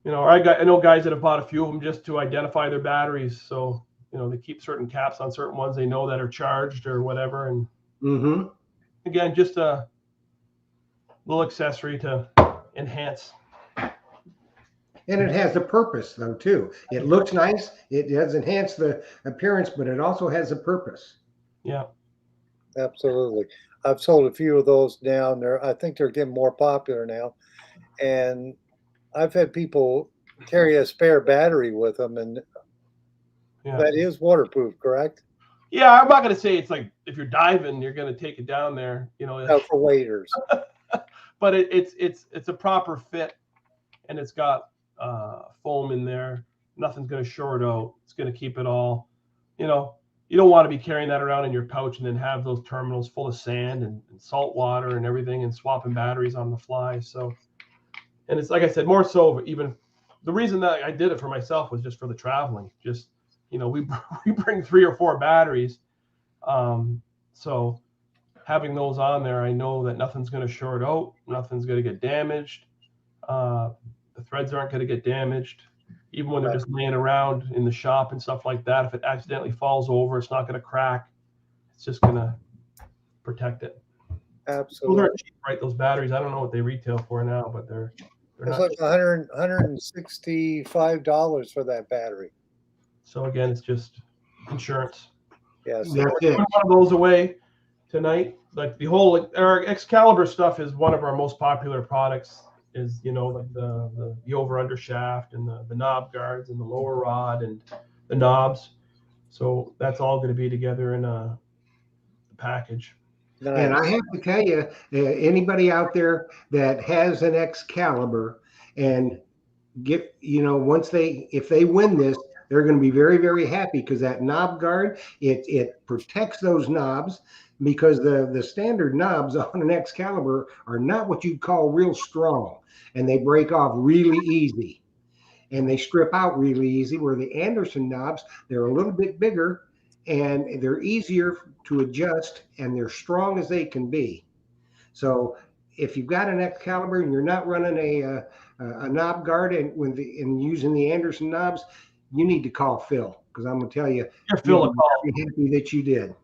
S4: I know guys that have bought a few of them just to identify their batteries. So, they keep certain caps on certain ones they know that are charged or whatever. And again, just a little accessory to enhance.
S3: And it has a purpose, though, too. It looks nice. It does enhance the appearance, but it also has a purpose.
S4: Yeah.
S1: Absolutely. I've sold a few of those now, and I think they're getting more popular now. And I've had people carry a spare battery with them, and that is waterproof, correct?
S4: Yeah, I'm not going to say it's like if you're diving, you're going to take it down there,
S1: No, for waders.
S4: But it's a proper fit, and it's got foam in there. Nothing's going to short out. It's going to keep it all. You don't want to be carrying that around in your pouch and then have those terminals full of sand and salt water and everything and swapping batteries on the fly. So, and it's like I said, more so even the reason that I did it for myself was just for the traveling. Just we bring 3 or 4 batteries, so having those on there, I know that nothing's going to short out, nothing's going to get damaged. The threads aren't going to get damaged, even when they're just laying around in the shop and stuff like that. If it accidentally falls over, it's not going to crack. It's just going to protect it.
S1: Absolutely.
S4: Those aren't cheap, right? Those batteries, I don't know what they retail for now, but they're
S1: It's
S4: not.
S1: like $165 for that battery.
S4: So again, it's just insurance.
S1: Yes.
S3: That's it.
S4: One of those away tonight. Like our Excalibur stuff is one of our most popular products. is, like the over under shaft and the knob guards and the lower rod and the knobs. So that's all going to be together in a package.
S3: And I
S1: Nice.
S3: have to tell you, anybody out there that has an Excalibur and once if they win this, they're going to be very, very happy because that knob guard, it protects those knobs, because the standard knobs on an Excalibur are not what you'd call real strong, and they break off really easy and they strip out really easy, where the Anderson knobs, they're a little bit bigger and they're easier to adjust and they're strong as they can be. So if you've got an Excalibur and you're not running a knob guard and using the Anderson knobs, you need to call Phil, because I'm going to tell you,
S4: Give Phil a call.
S3: I'm happy that you did.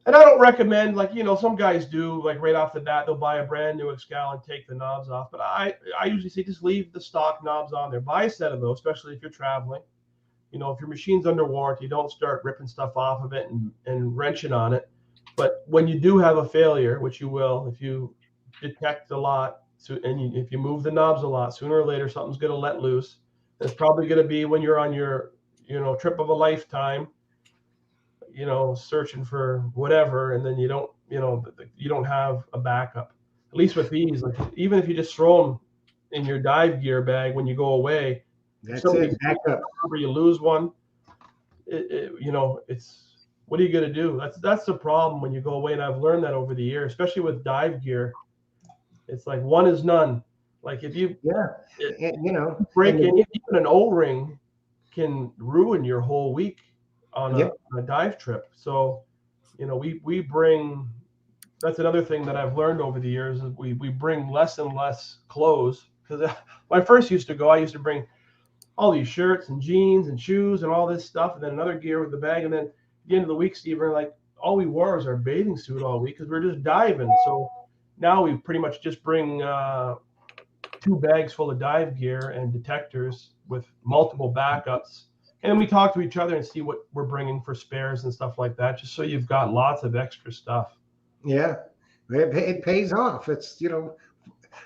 S4: And I don't recommend, like, some guys do, like right off the bat, they'll buy a brand new Excal and take the knobs off. But I usually say just leave the stock knobs on there. Buy a set of those, especially if you're traveling. If your machine's under warranty, don't start ripping stuff off of it and wrenching on it. But when you do have a failure, which you will, if you detect a lot, if you move the knobs a lot, sooner or later something's going to let loose. It's probably going to be when you're on your trip of a lifetime, searching for whatever, and then you don't have a backup. At least with these, like, even if you just throw them in your dive gear bag when you go away,
S3: That's it. Backup.
S4: or you lose one, it's, what are you going to do? That's the problem when you go away. And I've learned that over the years, especially with dive gear. It's like one is none. Like if you
S3: and
S4: break even an O-ring can ruin your whole week on a dive trip. So, we bring, that's another thing that I've learned over the years, is we bring less and less clothes. Because when I first used to go, I used to bring all these shirts and jeans and shoes and all this stuff, and then another gear with the bag. And then at the end of the week, Steve, we're like, all we wore was our bathing suit all week because we're just diving. So now we pretty much just bring 2 bags full of dive gear and detectors with multiple backups. And we talk to each other and see what we're bringing for spares and stuff like that, just so you've got lots of extra stuff.
S3: Yeah, it pays off. It's,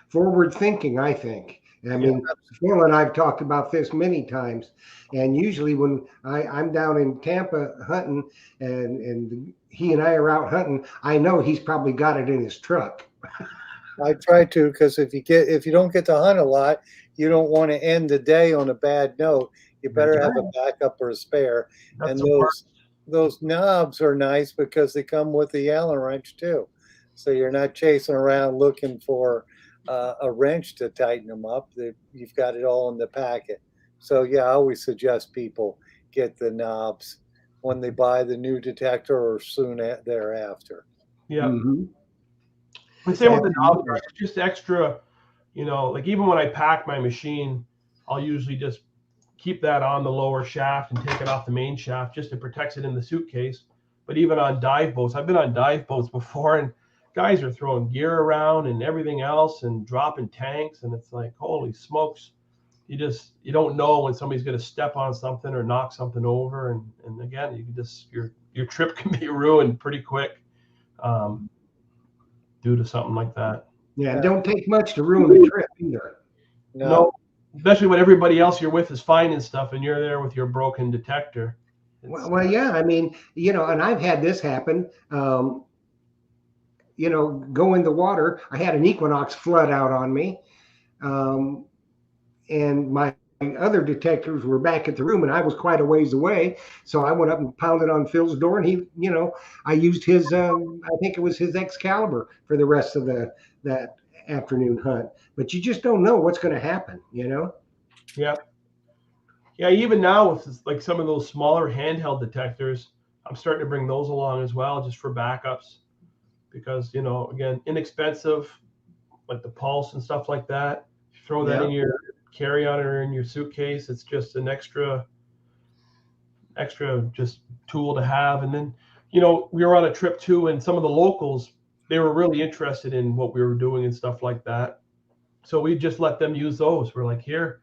S3: forward thinking, I think. I mean, Phil and I've talked about this many times, and usually when I'm down in Tampa hunting and he and I are out hunting, I know he's probably got it in his truck.
S1: I try to, because if you don't get to hunt a lot, you don't want to end the day on a bad note. You better have a backup or a spare.
S4: That's
S1: And those knobs are nice because they come with the Allen wrench too. So you're not chasing around looking for a wrench to tighten them up. You've got it all in the packet. So yeah, I always suggest people get the knobs when they buy the new detector or soon thereafter.
S4: Yeah.
S3: Mm-hmm.
S4: The same with the knob guard. It's just extra, like even when I pack my machine, I'll usually just keep that on the lower shaft and take it off the main shaft just to protect it in the suitcase. But even on dive boats, I've been on dive boats before, and guys are throwing gear around and everything else and dropping tanks, and it's like, holy smokes. You don't know when somebody's going to step on something or knock something over, and again, you can just your trip can be ruined pretty quick due to something like that.
S3: Yeah, don't take much to ruin the trip either.
S4: No, especially when everybody else you're with is finding stuff and you're there with your broken detector.
S3: Well, yeah, I mean, and I've had this happen. Go in the water. I had an Equinox flood out on me, and my other detectors were back at the room, and I was quite a ways away. So I went up and pounded on Phil's door, and he, I used his, I think it was his Excalibur for the rest of that afternoon hunt. But you just don't know what's going to happen,
S4: Yeah. Yeah, even now with like some of those smaller handheld detectors, I'm starting to bring those along as well, just for backups, because again, inexpensive, like the pulse and stuff like that. You throw that in your carry-on or in your suitcase. It's just an extra just tool to have. And then we were on a trip too, and some of the locals, they were really interested in what we were doing and stuff like that. So we just let them use those. We're like, here.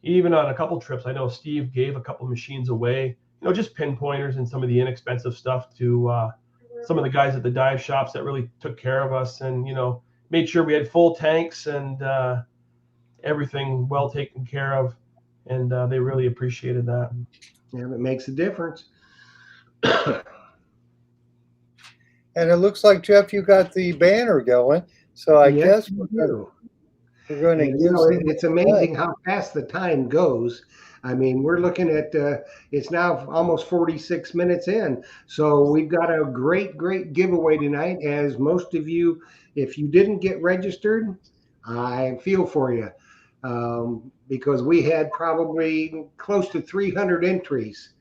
S4: Even on a couple trips, I know Steve gave a couple machines away, just pinpointers and some of the inexpensive stuff to some of the guys at the dive shops that really took care of us and, made sure we had full tanks and everything well taken care of, and they really appreciated that.
S3: Yeah, it makes a difference.
S1: And it looks like, Jeff, you got the banner going. So I
S3: Yes,
S1: guess
S3: you
S1: we're
S3: do.
S1: going to
S3: And
S1: give some.
S3: it's amazing how fast the time goes. I mean, we're looking at it's now almost 46 minutes in. So we've got a great giveaway tonight. As most of you, if you didn't get registered, I feel for you, because we had probably close to 300 entries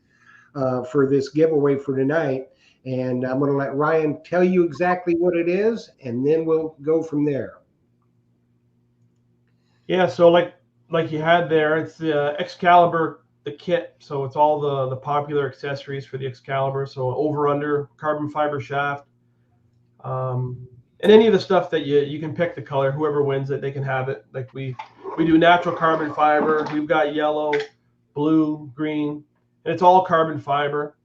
S3: for this giveaway for tonight. And I'm going to let Ryan tell you exactly what it is, and then we'll go from there.
S4: Yeah, so like you had there, it's the Excalibur, the kit. So it's all the popular accessories for the Excalibur. So over under carbon fiber shaft, and any of the stuff that you can pick the color. Whoever wins it, they can have it. Like we do natural carbon fiber. We've got yellow, blue, green, and it's all carbon fiber.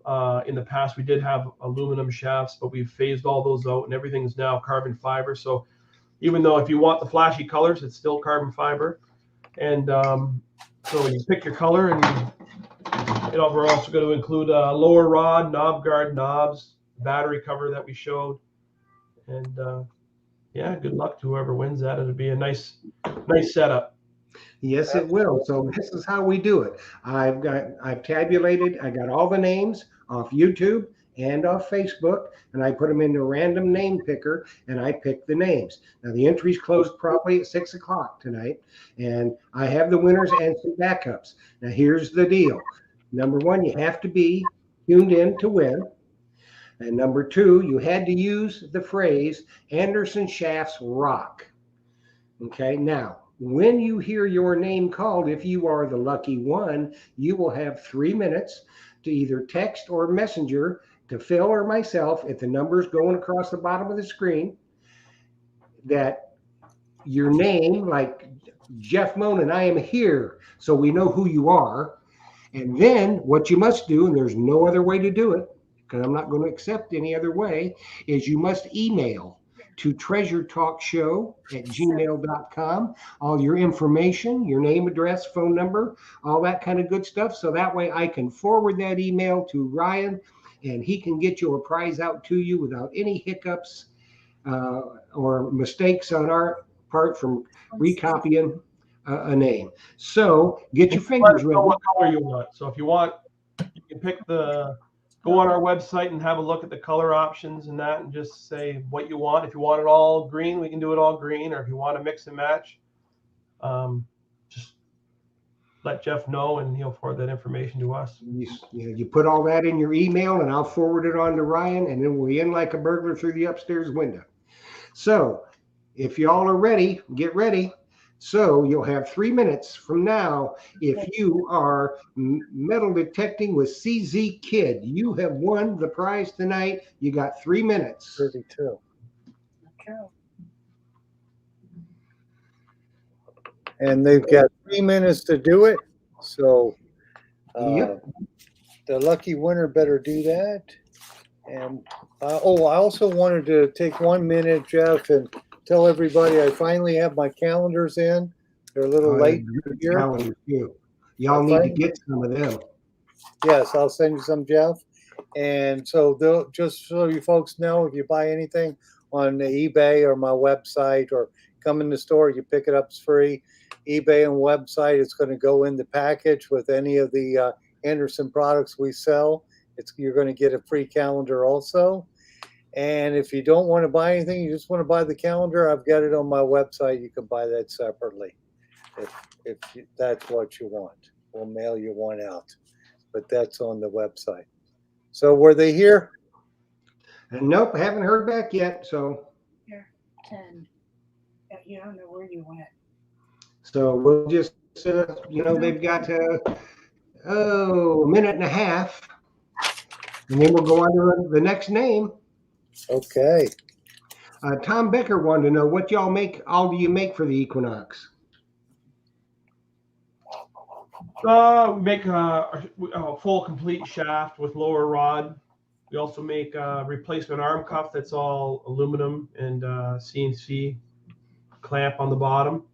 S4: In the past, we did have aluminum shafts, but we've phased all those out, and everything's now carbon fiber. So even though if you want the flashy colors, it's still carbon fiber. And so you pick your color, and we're also going to include a lower rod, knob guard knobs, battery cover that we showed. And yeah, good luck to whoever wins that. It'll be a nice setup.
S3: Yes, it will. So this is how we do it. I've tabulated, I got all the names off YouTube and off Facebook, and I put them into a random name picker, and I pick the names. Now the entries closed promptly at 6 o'clock tonight, and I have the winners and some backups. Now here's the deal. Number one, you have to be tuned in to win. And number two, you had to use the phrase Anderson Shafts rock. Okay, now when you hear your name called, if you are the lucky one, you will have 3 minutes to either text or messenger to Phil or myself at the numbers going across the bottom of the screen that your name, like Jeff Monin, I am here, so we know who you are. And then what you must do, and there's no other way to do it, because I'm not going to accept any other way, is you must email to treasuretalkshow@gmail.com all your information, your name, address, phone number, all that kind of good stuff. So that way I can forward that email to Ryan, and he can get your prize out to you without any hiccups or mistakes on our part from recopying a name. So get your fingers ready.
S4: What color you want. So if you want, you can go on our website and have a look at the color options and that, and just say what you want. If you want it all green, we can do it all green. Or if you want to mix and match, just let Jeff know, and he'll forward that information to us.
S3: You put all that in your email, and I'll forward it on to Ryan, and then we're in like a burglar through the upstairs window. So if y'all are ready, get ready. So you'll have 3 minutes from now. If you are metal detecting with CZ Kid, you have won the prize tonight. You got 3 minutes.
S1: 32.
S5: Okay.
S1: And they've got 3 minutes to do it. So
S3: Yep.
S1: the lucky winner better do that. And I also wanted to take 1 minute, Jeff, and tell everybody I finally have my calendars in. They're a little late here.
S3: Calendars too. Y'all need to get some of them.
S1: Yes, I'll send you some, Jeff. And so just so you folks know, if you buy anything on eBay or my website or come in the store, you pick it up, it's free. eBay and website, it's going to go in the package with any of the Anderson products we sell. You're going to get a free calendar also. And if you don't want to buy anything, you just want to buy the calendar, I've got it on my website. You can buy that separately if that's what you want. We'll mail you one out, but that's on the website. So were they here?
S3: And nope, I haven't heard back yet. So
S5: Here, 10. Yeah, you don't know where you went.
S3: So we'll just, they've got a minute and a half, and then we'll go on to the next name.
S1: Okay.
S3: Tom Becker wanted to know what y'all make. All do you make for the Equinox?
S4: We make a full complete shaft with lower rod. We also make a replacement arm cuff that's all aluminum and CNC clamp on the bottom.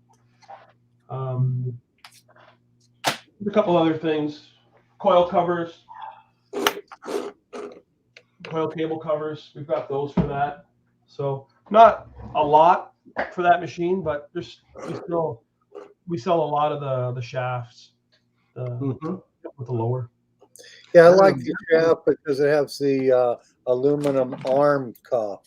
S4: A couple other things, coil covers, coil cable covers. We've got those for that. So not a lot for that machine, but we sell a lot of the shafts
S3: Mhm.
S4: with the lower.
S1: Yeah, I like the shaft because it has the aluminum arm cuff.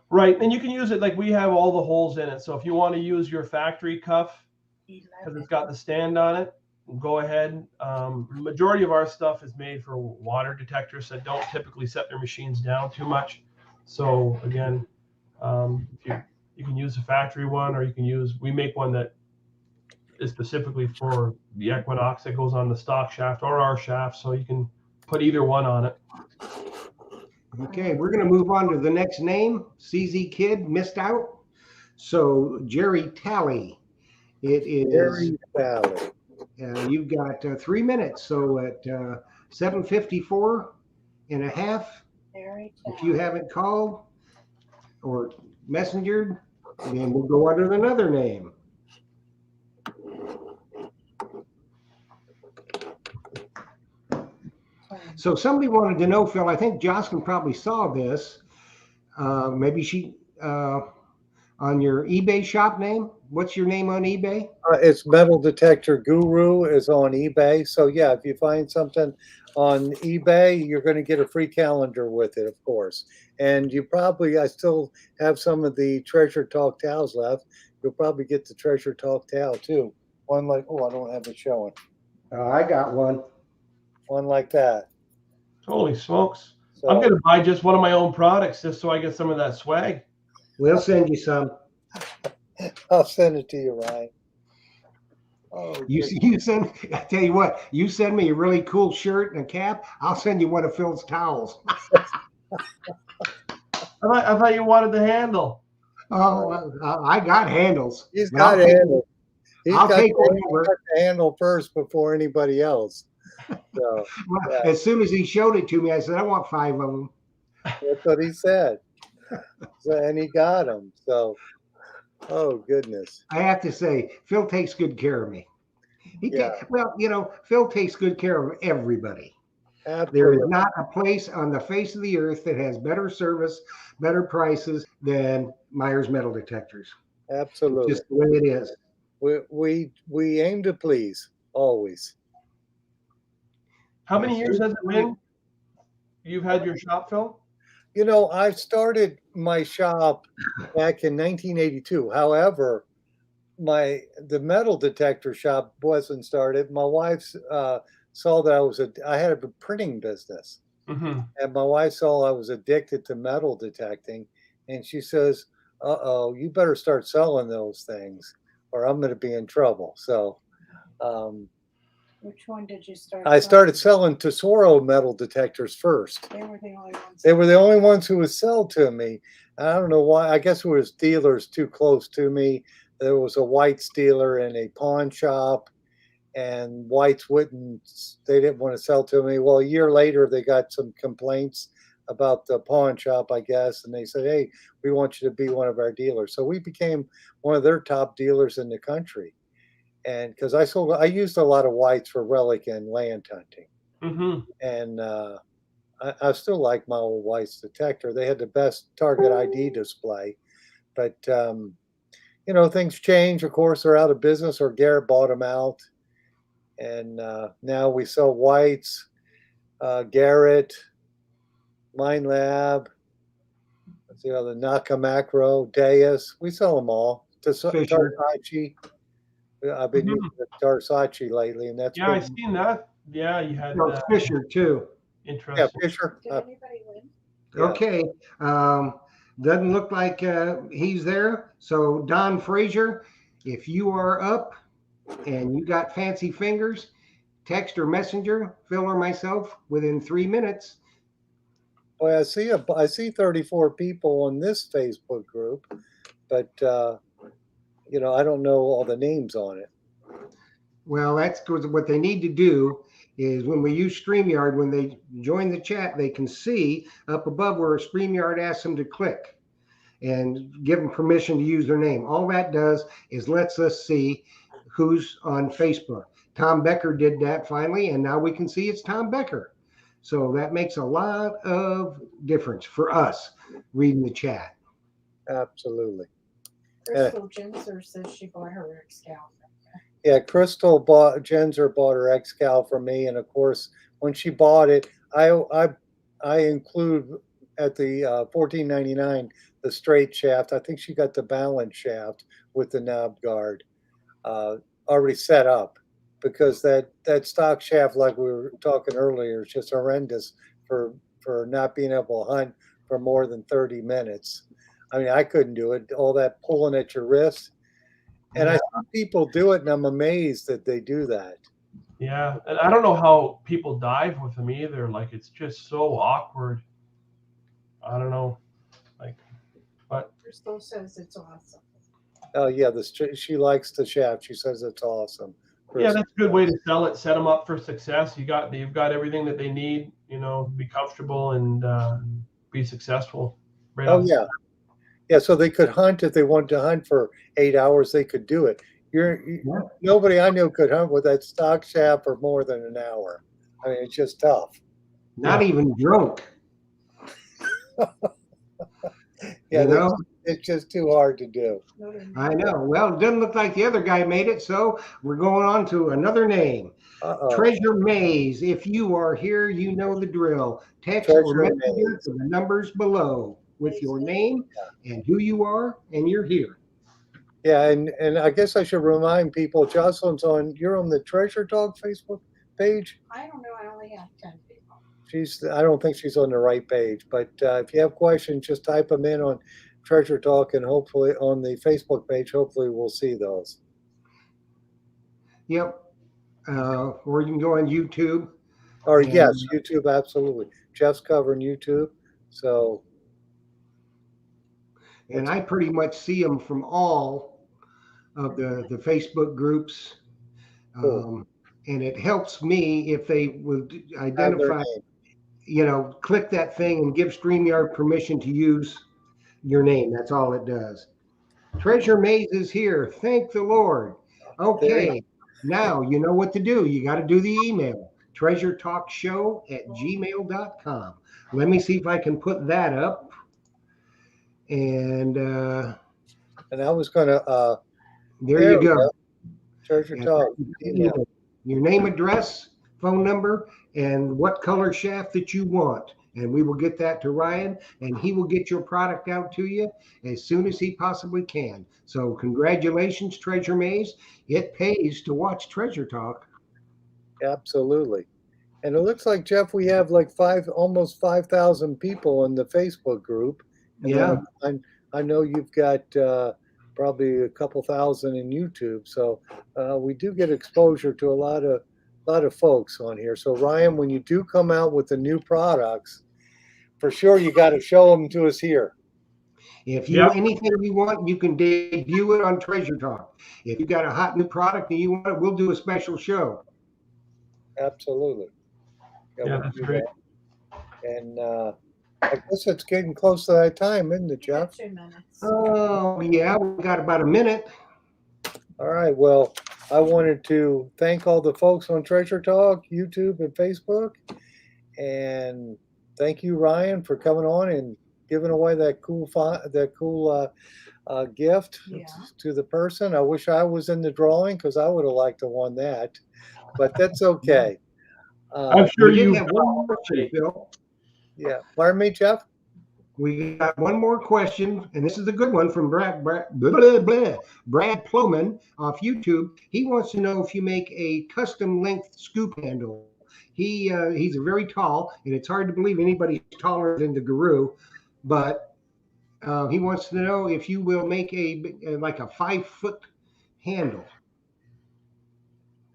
S4: Right, and you can use it like we have all the holes in it. So if you want to use your factory cuff, because it's got the stand on it, go ahead. Majority of our stuff is made for water detectors that don't typically set their machines down too much. So again, you can use a factory one, or we make one that is specifically for the Equinox that goes on the stock shaft or our shaft. So you can put either one on it.
S3: Okay, we're going to move on to the next name. CZ Kid missed out. So Jerry Talley. It is.
S1: Very valid.
S3: You've got 3 minutes. So at 7:54 and a half,
S5: Very
S3: if you haven't called or messengered, then we'll go on to another name. So somebody wanted to know, Phil, I think Jocelyn probably saw this. Maybe she, on your eBay shop name. What's your name on eBay?
S1: It's Metal Detector Guru is on eBay. So yeah, if you find something on eBay, you're going to get a free calendar with it, of course. And I still have some of the Treasure Talk towels left. You'll probably get the Treasure Talk towel too. One like, I don't have it showing.
S3: I got one.
S1: One like that.
S4: Holy smokes.
S1: So,
S4: I'm going to buy just one of my own products just so I get some of that swag.
S3: We'll send you some.
S1: I'll send it to you, Ryan. Oh,
S3: You send. I tell you what. You send me a really cool shirt and a cap. I'll send you one of Phil's towels.
S4: I thought you wanted the handle.
S3: Oh, I got handles.
S1: He's
S3: But
S1: got
S3: I'll take-
S1: handle.
S3: I'll take
S1: the
S3: whatever.
S1: handle first before anybody else. So
S3: Well,
S1: yeah.
S3: as soon as he showed it to me, I said, I want 5 of them.
S1: that's what he said. And he got them. So, oh goodness.
S3: I have to say, Phil takes good care of me.
S1: Yeah.
S3: Phil takes good care of everybody. There
S1: Absolutely.
S3: is not a place on the face of the earth that has better service, better prices than Myers Metal Detectors.
S1: Absolutely.
S3: Just the way it is.
S1: We aim to please always.
S4: How many years has it been you've had your shop, Phil?
S1: You know, I started my shop back in 1982. However, the metal detector shop wasn't started. My wife saw that I had a printing business,
S4: Mm-hmm.
S1: and my wife saw I was addicted to metal detecting, and she says, "Uh-oh, you better start selling those things, or I'm going to be in trouble." So,
S5: Which one did you start?
S1: I started selling Tesoro metal detectors first.
S5: They were the only ones.
S1: They were the only ones who would sell to me. I don't know why. I guess it was dealers too close to me. There was a White's dealer in a pawn shop, and White's they didn't want to sell to me. Well, a year later, they got some complaints about the pawn shop, I guess, and they said, "Hey, we want you to be one of our dealers." So we became one of their top dealers in the country. And because I used a lot of Whites for relic and land hunting.
S4: Mm-hmm.
S1: And I still like my old White's detector. They had the best target ID display, but things change. Of course, they're out of business, or Garrett bought them out, and now we sell Whites, Garrett, Mine Lab. Let's see, the Naka Macro, Deus. We sell them all.
S3: Fisher.
S1: Tarsace. I've been using the Tarsace lately, and that's
S4: I've seen that. Yeah, you had
S3: Fisher too.
S4: interesting.
S1: Yeah, Fisher.
S5: Did anybody win?
S1: Yeah.
S3: Okay. Doesn't look like he's there. So Don Frazier, if you are up and you got fancy fingers, text or messenger Phil or myself within 3 minutes.
S1: Well, I see 34 people on this Facebook group, but I don't know all the names on it.
S3: Well, that's because what they need to do is when we use StreamYard, when they join the chat, they can see up above where StreamYard asks them to click and give them permission to use their name. All that does is lets us see who's on Facebook. Tom Becker did that finally, and now we can see it's Tom Becker. So that makes a lot of difference for us reading the chat.
S1: Absolutely.
S5: Crystal Genser says she bought her ex-gal.
S1: Yeah, Genzer bought her X-Cal from me, and of course, when she bought it, I include at the $14.99 the straight shaft. I think she got the balance shaft with the knob guard already set up, because that stock shaft, like we were talking earlier, is just horrendous for not being able to hunt for more than 30 minutes. I mean, I couldn't do it. All that pulling at your wrist. And I see people do it, and I'm amazed that they do that.
S4: Yeah, and I don't know how people dive with them either. Like, it's just so awkward. I don't know. Like, but
S5: Crystal says it's awesome.
S1: Oh yeah, she likes the shaft. She says it's awesome.
S4: yeah, that's a good way to sell it. Set them up for success. You've got everything that they need. You know, be comfortable and be successful. Right
S1: Oh
S4: off.
S1: yeah, yeah. So they could hunt if they wanted to hunt for 8 hours. They could do it. Nobody I knew could hunt with that stock shaft for more than an hour. I mean, it's just tough.
S3: Not even drunk.
S1: Yeah,
S3: You know?
S1: it's just too hard to do.
S3: I know. Well, it doesn't look like the other guy made it, so we're going on to another name. Treasure Maze. If you are here, you know the drill. Text or messenger to the numbers below with your name and who you are, and you're here.
S1: Yeah, and I guess I should remind people, you're on the Treasure Talk Facebook page?
S5: I don't know, I only have 10 people.
S1: I don't think she's on the right page, but if you have questions, just type them in on Treasure Talk, and hopefully on the Facebook page, hopefully we'll see those.
S3: Yep. Or you can go on YouTube.
S1: Or yes, YouTube, absolutely. Jeff's covering YouTube, so.
S3: And I pretty much see them from all of the Facebook groups.
S1: Cool.
S3: And it helps me if they would identify, click that thing and give StreamYard permission to use your name. That's all it does. Treasure Maze is here. Thank the Lord. Okay. Now you know what to do. You got to do the email, treasuretalkshow@gmail.com. Let me see if I can put that up. And
S1: I was going to.
S3: There you go.
S1: Treasure Talk.
S3: Email. Your name, address, phone number, and what color shaft that you want. And we will get that to Ryan, and he will get your product out to you as soon as he possibly can. So congratulations, Treasure Maze. It pays to watch Treasure Talk.
S1: Absolutely. And it looks like, Jeff, we have like almost 5,000 people in the Facebook group. And
S3: yeah.
S1: I know you've got probably a couple thousand in YouTube. So we do get exposure to a lot of folks on here. So Ryan, when you do come out with the new products, for sure you got to show them to us here.
S3: If you anything you want, you can debut it on Treasure Talk. If you got a hot new product and you want it, we'll do a special show.
S1: Absolutely.
S4: Yeah, that's great.
S1: And I guess it's getting close to that time, isn't it, Jeff?
S5: 2 minutes.
S3: Oh, yeah, we got about a minute.
S1: All right. Well, I wanted to thank all the folks on Treasure Talk, YouTube, and Facebook. And thank you, Ryan, for coming on and giving away that cool gift to the person. I wish I was in the drawing because I would have liked to won that, but that's okay.
S4: I'm sure you
S3: have one more question, Phil.
S1: Yeah. Pardon me, Jeff?
S3: We got one more question, and this is a good one from Brad Ploman off YouTube. He wants to know if you make a custom length scoop handle. He's very tall, and it's hard to believe anybody's taller than the guru, but he wants to know if you will make like a 5-foot handle.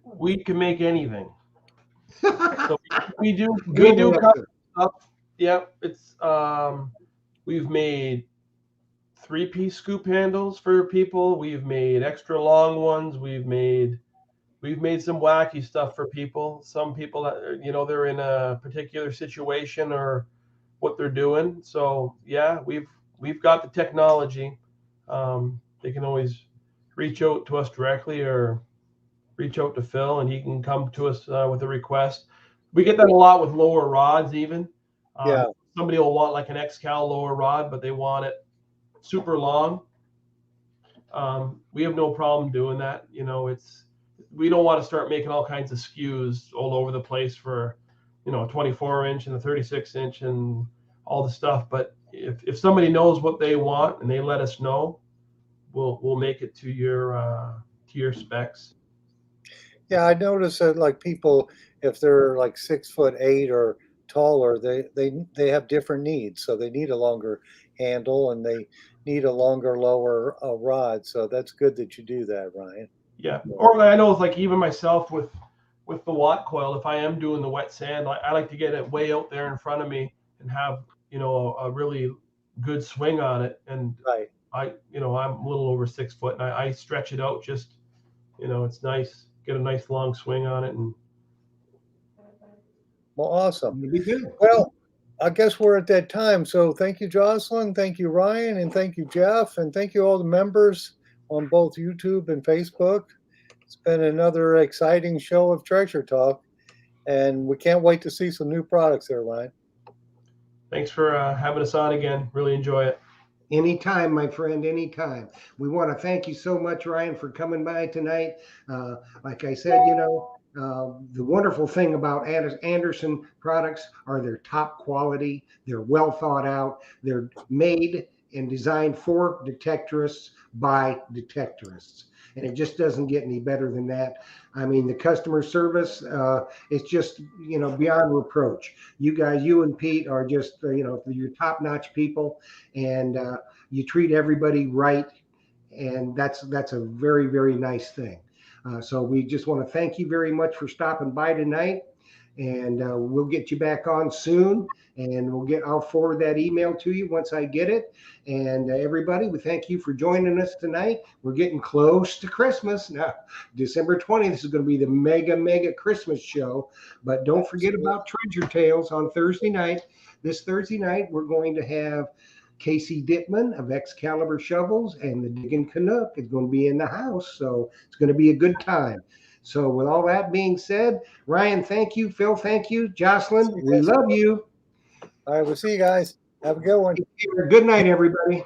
S4: We can make anything. So we do stuff. Yeah, it's we've made 3-piece scoop handles for people. We've made extra long ones. We've made some wacky stuff for people. Some people that they're in a particular situation or what they're doing. So yeah, we've got the technology. They can always reach out to us directly or reach out to Phil, and he can come to us with a request. We get that a lot with lower rods, even.
S1: Yeah.
S4: Somebody will want like an XCal lower rod, but they want it super long. We have no problem doing that. You know, we don't want to start making all kinds of SKUs all over the place for, you know, a 24-inch and a 36-inch and all the stuff. But if somebody knows what they want and they let us know, we'll make it to your specs.
S1: Yeah, I noticed that like people, if they're like 6'8" or taller, they have different needs. So they need a longer handle and they need a longer, lower rod. So that's good that you do that, Ryan.
S4: Yeah. Or I know it's like even myself with the watt coil, if I am doing the wet sand, I like to get it way out there in front of me and have, you know, a really good swing on it. And
S1: Right.
S4: I'm a little over 6 foot, and I stretch it out just, you know, it's nice, get a nice long swing on it. And
S1: Well, awesome.
S3: It'll be good.
S1: Well, I guess we're at that time. So thank you, Jocelyn. Thank you, Ryan. And thank you, Jeff. And thank you, all the members on both YouTube and Facebook. It's been another exciting show of Treasure Talk. And we can't wait to see some new products there, Ryan.
S4: thanks for having us on again. Really enjoy it.
S3: Anytime, my friend, anytime. We want to thank you so much, Ryan, for coming by tonight. Like I said, the wonderful thing about Anderson products are their top quality. They're well thought out. They're made and designed for detectorists by detectorists. And it just doesn't get any better than that. I mean, the customer service, it's just, beyond reproach. You guys, you and Pete are just, you're top-notch people, and you treat everybody right. And that's a very, very nice thing. So we just want to thank you very much for stopping by tonight, and we'll get you back on soon, and I'll forward that email to you once I get it. And everybody, we thank you for joining us tonight. We're getting close to Christmas now. December 20th is going to be the mega Christmas show, but don't forget about Treasure Tales on Thursday night. This Thursday night, we're going to have Casey Dittman of Excalibur Shovels, and the Diggin' Canuck is going to be in the house. So it's going to be a good time. So with all that being said, Ryan, thank you. Phil, thank you. Jocelyn, we love you.
S1: All right, we'll see you guys. Have a good one.
S3: Good night, everybody.